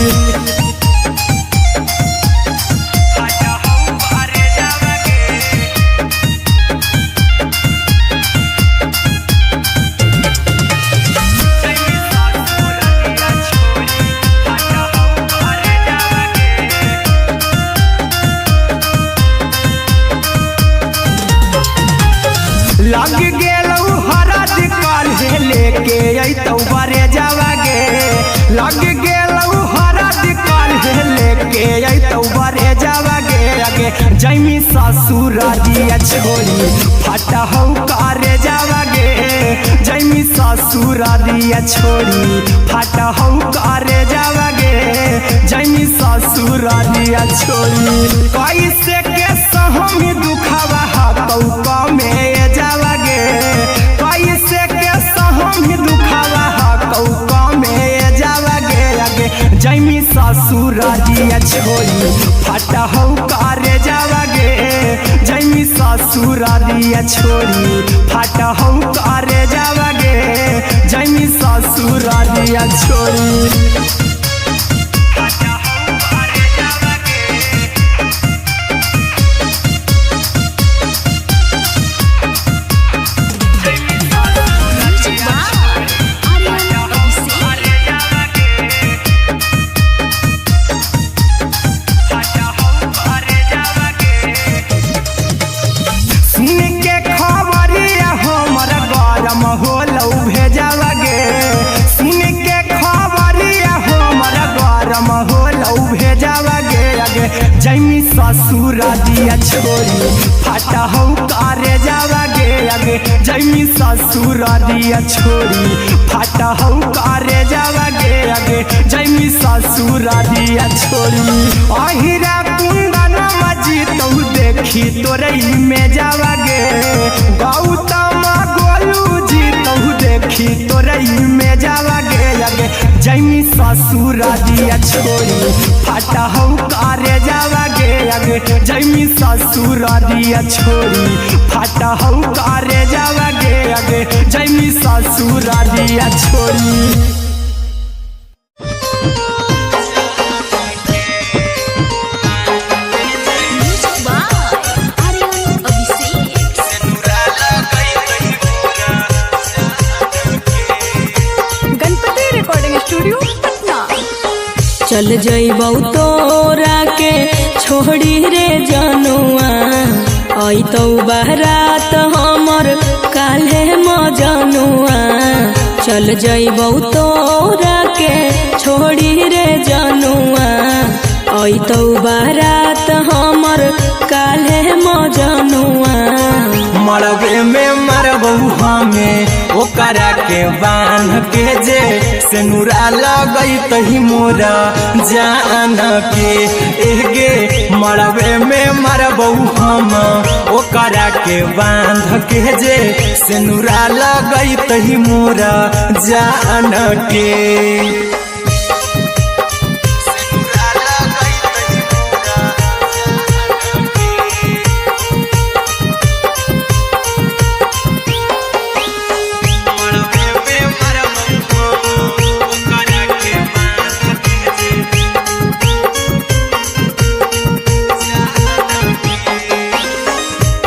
लग गेलौ हरद काल्हे लेके अइतौ बरे जावागे लग गेलौ हरद काल्हे लेके अइतौ बरे जावागे अगे जैमी ससुरारिया छोड़ी फाटा हौ करे जावागे जैमी ससुरारिया छोड़ी फाटा हौ करे जावागे जैमी ससुरारिया छोड़ी कैसे के सहम दुखवा हतौ कमे जावागे कैसे के सहम दुखवा हतौ कमे जावागे अगे जैमी ससुरारिया छोड़ी फाटा हौ करे जावागे जैमी ससुरारिया छोड़ी फाटा हौ करे जावागे जैमी ससुरारिया छोड़ी जैमी ससुरारिया छोड़ी फाटा हौ करे जावागे अगे जैमी ससुरारिया छोड़ी फाटा हौ करे जावागे अगे जैमी ससुरारिया छोड़ी अहिरा कुंदन मजी तौ देखी तोरई में जावागे गौतम गोलू जी तौ देखी तोरई में जावागे अगे जैमी ससुरारिया छोड़ी फाटा हौ करे जावागे अगे जैमी ससुरारिया छोड़ी फाटा हौ करे जावागे अगे जैमी ससुरारिया छोड़ी चल जइबौ तोरा के छोड़ी रे जनुआ अइतौ बारात हमर काल्हे मजनुआ चल जइबौ तोरा के छोड़ी रे जनुआ अइतौ बारात हमर काल्हे मजनुआ मरबे में मरबौ हमें ओकरा के बांध के जे सेनुरा लगैतहि मोरा जान के एगे मरबे में मरबौ हम ओकरा के बांध के जे सेनुरा लगैतहि मोरा जान के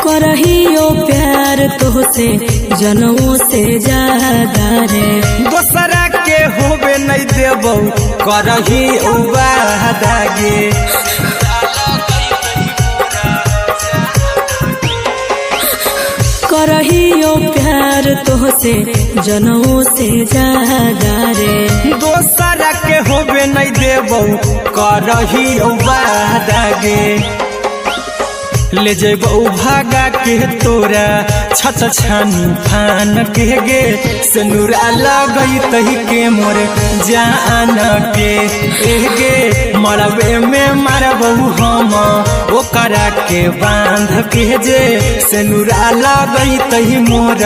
करहियो प्यार तोहसे जनमों से ज्यादा रे दोसरा के होबे नहीं देबौ करही वादागे करहियो प्यार तो से जनों से ज्यादा रे। दोसरा के होबे नहीं देबो करही वादागे ले जेबो भागा के तोरा छत छानी फान के गे सिनुरा लगई तही के मोर जान के गे मरबे में मारबो हम ओकरा के बांध के जे सिनुरा लगई तही मोर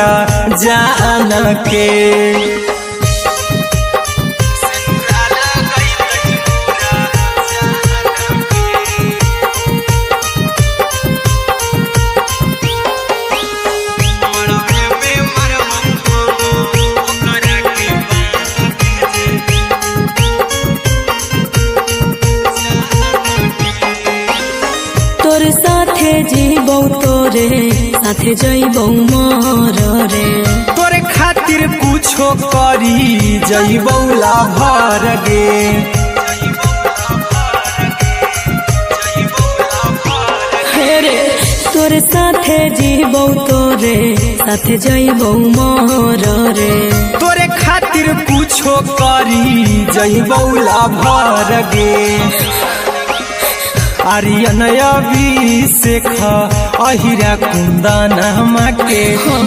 जान के। जीबो तोरे साथे जइबो मोर रे। तोरे खातिर कुछो करी जइबो लाभर गे रे। तोरे साथे जीबो तोरे साथे जइबो मोर रे। तोरे खातिर कुछो करी जइबो लाभर गे आर्यन अभिषेक अहिरा कुंदन के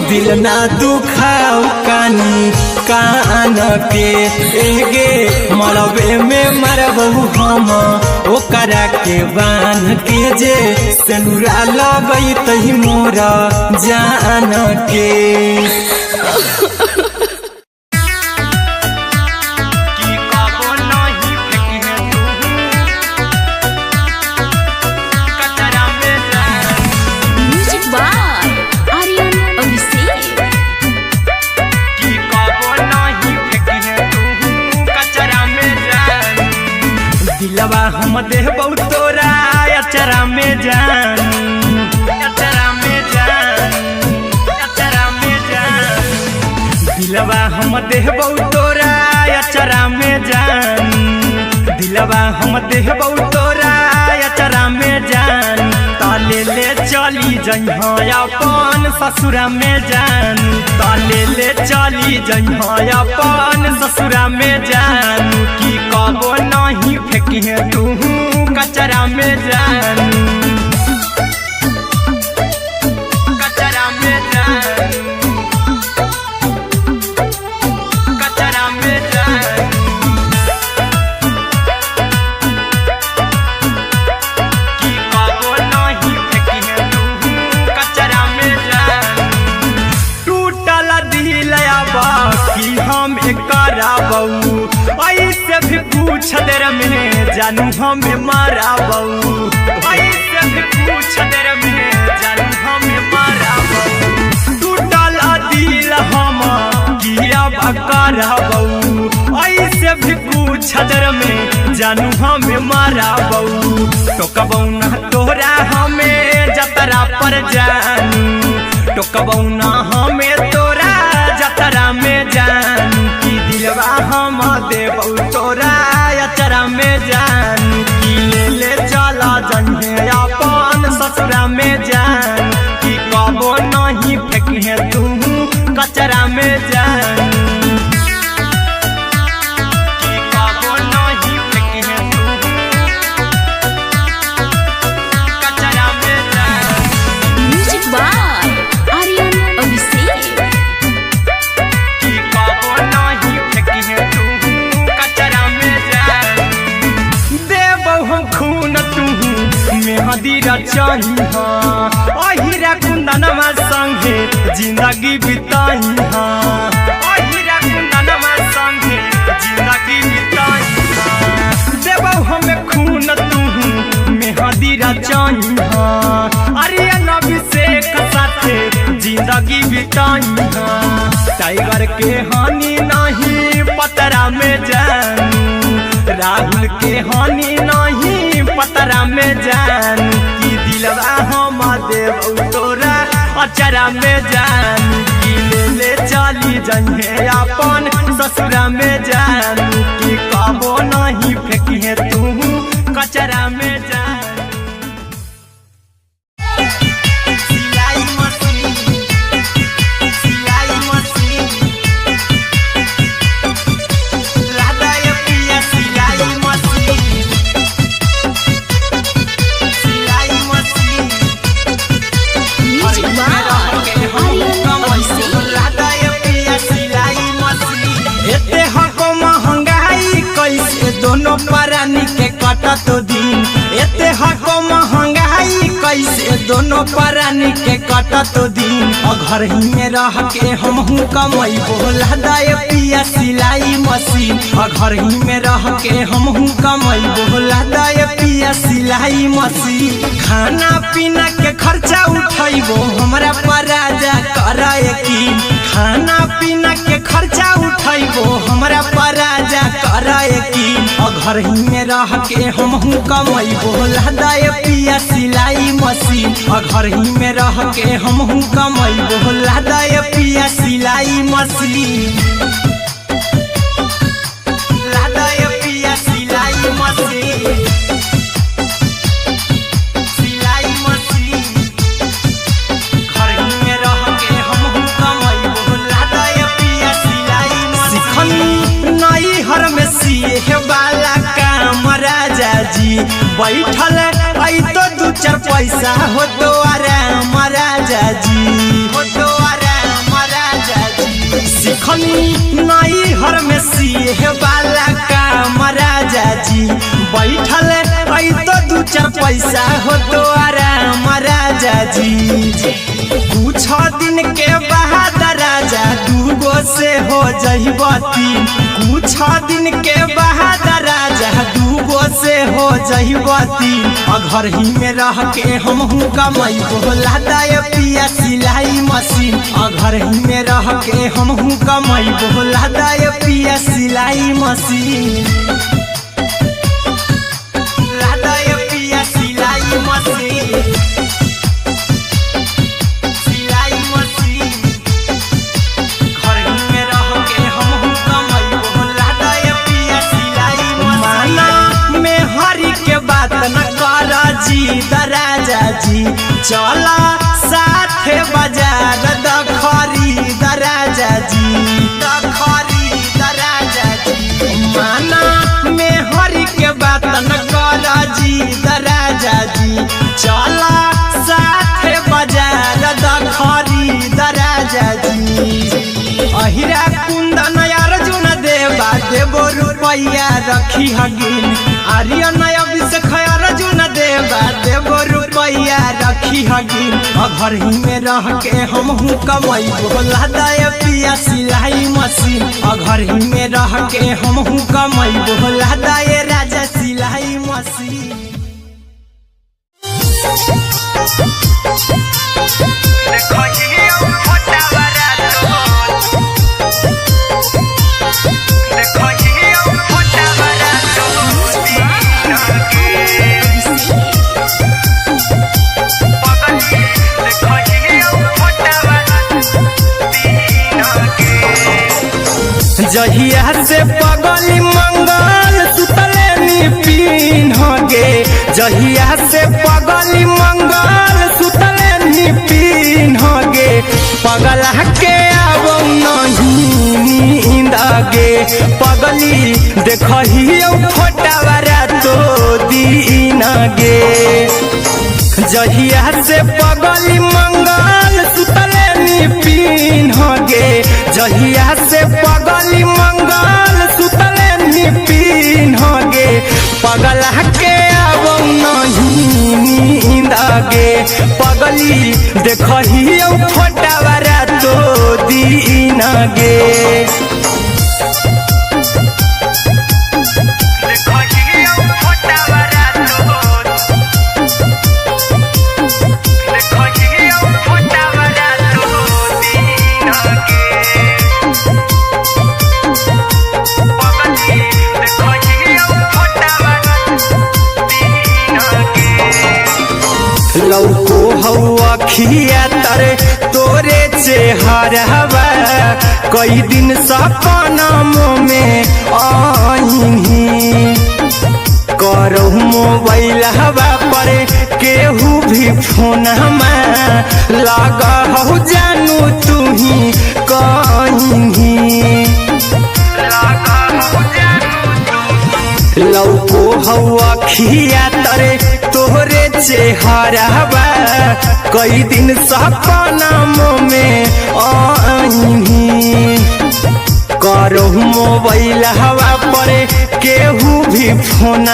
दिल ना दुखाओ कानी कान के एगे मरबे में मरबो हम ओकरा के बांध के जे सिनुरा लगई तही मोरा जान के। दिलवा हम देबो तोरा अचरा में जान अचरा में जान अचरा में जान दिलवा हम देबो तोरा अचरा में जान दिलवा हम देबो तोरा अचरा में जान ताले ले चली जइहा अपन ससुरा में जान ताले ले चली जइहा अपन ससुरा में जान की कबो नहीं फेंकिहे तू कचरा में जान कचरा में जान कचरा में जान की कबो नहीं फेंकिहे तू कचरा में जान। टूटल दिल बाकी हम कराबू ऐसे भी पूछ देर में जानू हमें माराबू ऐसे भी पूछ देर में जानू हमें माराबू। टूटल दिल हम किया कराबू ऐसे भी पूछ देर में जानू हमें माराबू। टोकबौ ना तोरा हमें जतरा पर जानू टोकबौ ना हमें तोरा जतरा में जानू की दिलवा हम देबौ तोरा अचरा में जानू की ले ले चला जन्हे अपन ससुरा में जान की कबो नहीं फेंकिहे तू कचरा में जानू की कबो नहीं फेंकिहे तू कचरा में जानू। Music by Aryan Abhishek. की कबो नहीं फेंकिहे तू कचरा में जानू देबौ हम खून तू मेहदीरा चाहिहा अहिरा कुंदनमा संगे जिंदगी बिताईहा अहिरा कुंदनमा संगे जिंदगी बिताईहा देबौ हमें खून तू मेहदीरा चाहिहा आर्यन अभिषेक साथे जिंदगी बिताईहा। टाइगर के हानि नहीं पतरा में जानू राहुल के हानि नहीं पतरा में जानू की दिलवा हम देबौ तोरा अचरा में जानू की ले ले चली जइहे अपन ससुरा में जानू की कबो नहीं फेंकिहे तू कचरा में जानू। सिलाई मशीन कटतो दिन एते हको महंगाई कैसे दोनों प्राणी के कटतो दिन घर ही में रह के हमहू कमैबो लहदाय पिया सिलाई मशीन घर ही में रह के हमहू कमैबो लहदाय पिया सिलाई मशीन खाना पीना के खर्चा उठैबो हमरा पर राजा कराए यकीन खाना पीना के खर्चा उठैबो हमरा पर राजा कराए यकीन घर ही में रह के हमहू कमैबो लहदाय पिया सिलाई मशीन घर ही में रह के हमहू कमैबो लहदाय पिया सिलाई मशीन लहदाय पिया सिलाई मशीन सिलाई मशीन घर ही में रह के हमहू कमैबो लहदाय पिया सिलाई मशीन नई हर में सिए वाला काम राजा जी बैठल आई तो दू चार पैसा हो तो आराम राजा जी हो तो आराम राजा जी सिखनी नई हर में सिए वाला काम राजा जी बैठल आई तो दू चार पैसा हो तो आराम राजा जी कुछ दिन के बाद राजा दूगो से हो जइबो तीन कुछ दिन के बाद राजा दूगो से हो जइबो तीन घर ही में रह के हमहू कमैबो लहदाय पिया सिलाई मशीन घर ही में रह के हमहू कमैबो लहदाय पिया सिलाई मशीन लहदाय पिया सिलाई मशीन सिलाई मशीन घर ही में रह के हमहू कमैबो लहदाय पिया सिलाई मशीन में हरी के बात न कर जी दराजा जी चला साथे बाजार दखरी दराजा जी दखरी दराजा जी माना में हरी के बात न कर जी दराजा जी चला साथे बाजार दखरी दराजा जी अहिरा कुंदन अर्जुन देवा देवो रुपैया रखी हगिन आर्यन अभिषेक अर्जुन देवा देवो रुपैया रखी हगिन घर ही में रह के हमहू कमैबो लहदाय पिया सिलाई मशीन घर ही में रह के हमहू कमैबो लहदाय राजा सिलाई मशीन जहिया से पगली मंगल सुतले निपिन गे जहिया से पगली मंगल सुतले निपिन गे पगला के आब नहीं नींद गे पगली देखही फोटावारा तो दीन गे जहिया से पगली मंगल सुतले निपिन गे जहिया से पगली मंगल सुतले निपिन गे पगला के आब नहीं नींद गे पगली देखही फोटावारा तो दीन गे लौको हवा खिया तरे तोरे चेहरवा कई दिन सपनों में आईनी करो मोबाइल हवा पर केहू भी फोन लगा हो जानू तू ही कहीं लौको हवा खिया तरे तोहरे चेहरवा कई दिन सपनों में आईनी करो मोबाइल हवा पर केहू भी फोन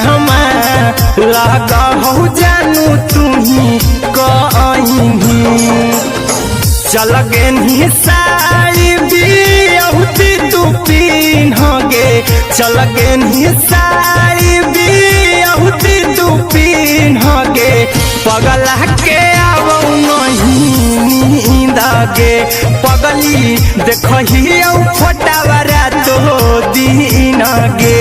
लगा हो जानू तुम्ही कहीं चल गे साड़ी बियहुती तू पिन्हगे चल गे साड़ी बियहुती तू पिन्हगे पगला के आवो नहीं नींदगे पगली देखही फोटावरा तो दिन गे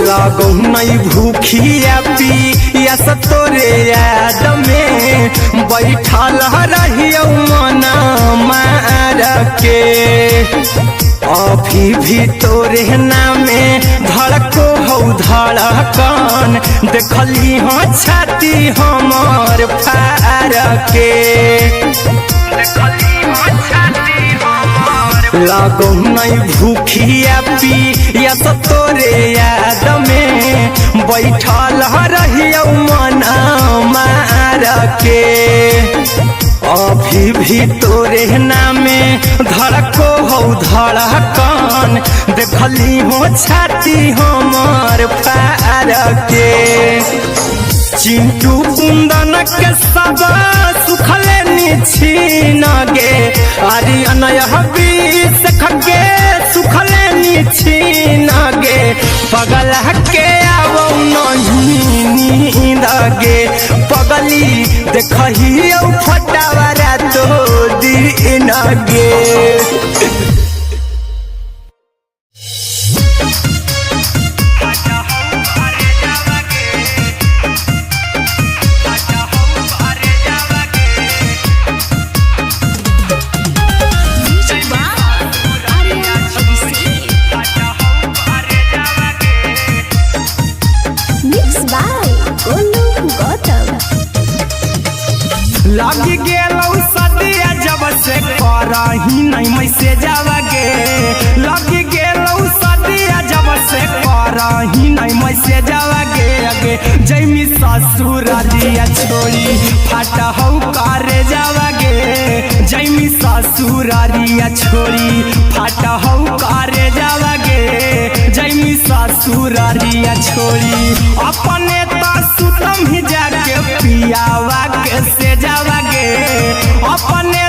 लागो नहीं भूखिया पिया तोरे याद में बैठल रहियो मन मार के अभी भी तोरे नामे धड़को हो धड़कन देखली हो छाती हमर फार के लागो नहीं भूखिया पिया तोरे याद में बैठल रहियो मन मार के अभी भी तोरे नामे धड़को हो धड़कन देखली हो छाती हमर फार के चिंटू कुंदन के सब सुखले निछीन गे आर्यन बीस खगे सुखले निछीन गे पगला के आवो नहीं नींद गे पगली देखही फटावरा तो दिन गे लगी गेलौ सदिया जब से करही नहीं मैसेजवा गे लगी गेलौ सदिया जब से करही नहीं मैसेजवा गे अगे जैमी ससुरालिया छोड़ी फाटा हौ करे जावा गे जैमी ससुरालिया छोड़ी फाटा हौ करे जावा गे जैमी ससुरालिया छोड़ी अपने सुतम ही जाके पियावा के से जावा गे अपने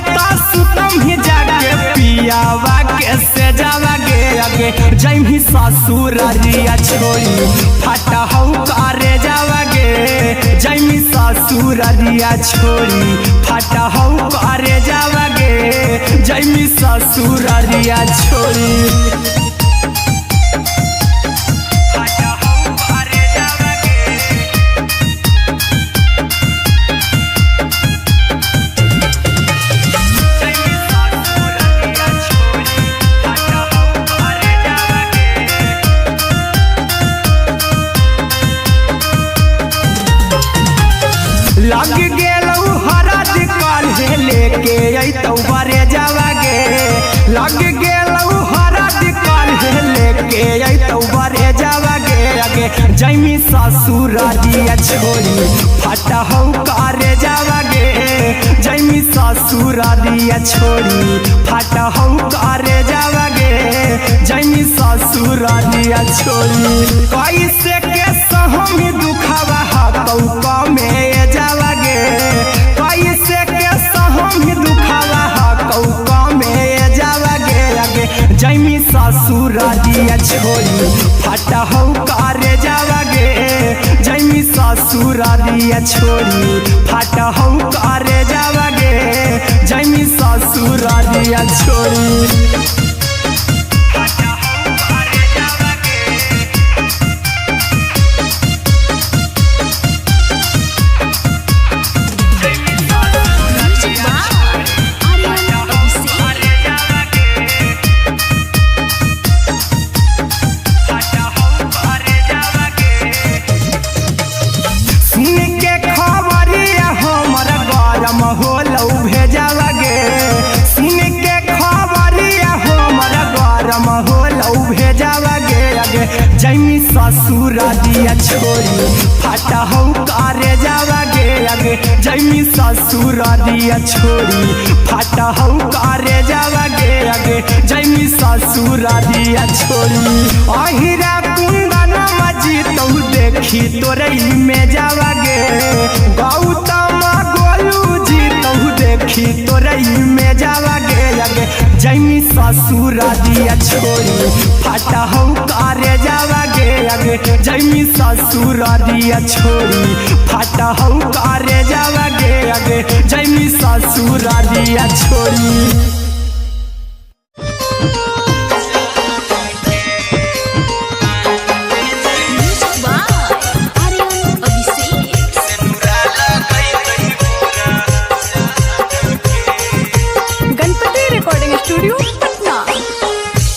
सुतम ही जाके पियावा के से जावा गे अगे जैमी ससुरालिया छोड़ी फाटा हौ करे जावा गे जैमी ससुरालिया छोड़ी फाटा हौ करे जावा गे जैमी ससुरालिया छोड़ी लग गेलौ हरा दिकाल लेके अइतौ बरे जावा गे लग गेलौ हरा दिकाल लेके अइतौ बरे जावा गे अगे जैमी ससुरालिया छोड़ी फाटा हौ करे जावा गे जैमी ससुरालिया छोड़ी फाटा हौ करे जावा गे जैमी ससुरालिया छोड़ी कैसे के सहम दुखवा हतौ कमे जावा गे कैसे के सहम दुखवा हतौ कमे जावा गे अगे जैमी ससुरालिया छोड़ी फाटा हौ करे जावा गे जैमी ससुरालिया छोड़ी फाटा हौ करे जावा गे जैमी ससुरालिया छोड़ी जैमी ससुर दिया छोड़ी फाटा हो करे जावा गे आगे जैमी ससुर दिया छोड़ी फाटा हो करे जावा गे आगे जैमी ससुर दिया छोड़ी अहिरा कुंदन मजी तो देखी तोरई में जावा गे गौतम गोलू जी तो देखी तोरई में जावा गे आगे जैमी ससुर दिया छोड़ी फाटा हो करे जावा गे आगे जैमी ससुर दिया छोड़ी फाटा हो करे जावा गे आगे जैमी ससुर दिया छोड़ी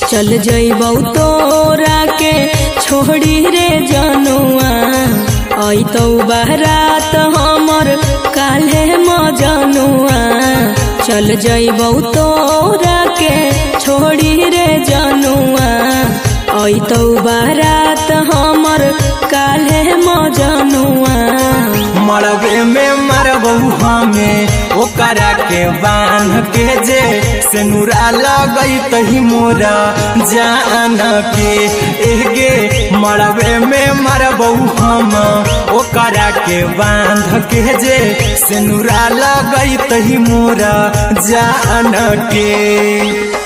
चल जइबौ तोरा के छोड़ी रे जनुआ अइतौ बारात हमर काल्हे मजनुआ चल जइबौ तोरा के छोड़ी रे जनुआ अइतौ बारात हमर काल्हे मजनुआ मरबे में मरबू हमें ओकरा के बांध के जे सेनुरा लगई तही मोरा जान के एगे मरबे में मरबू हम ओकरा के बांध के जे सेनुरा लगई तही मोरा जान के।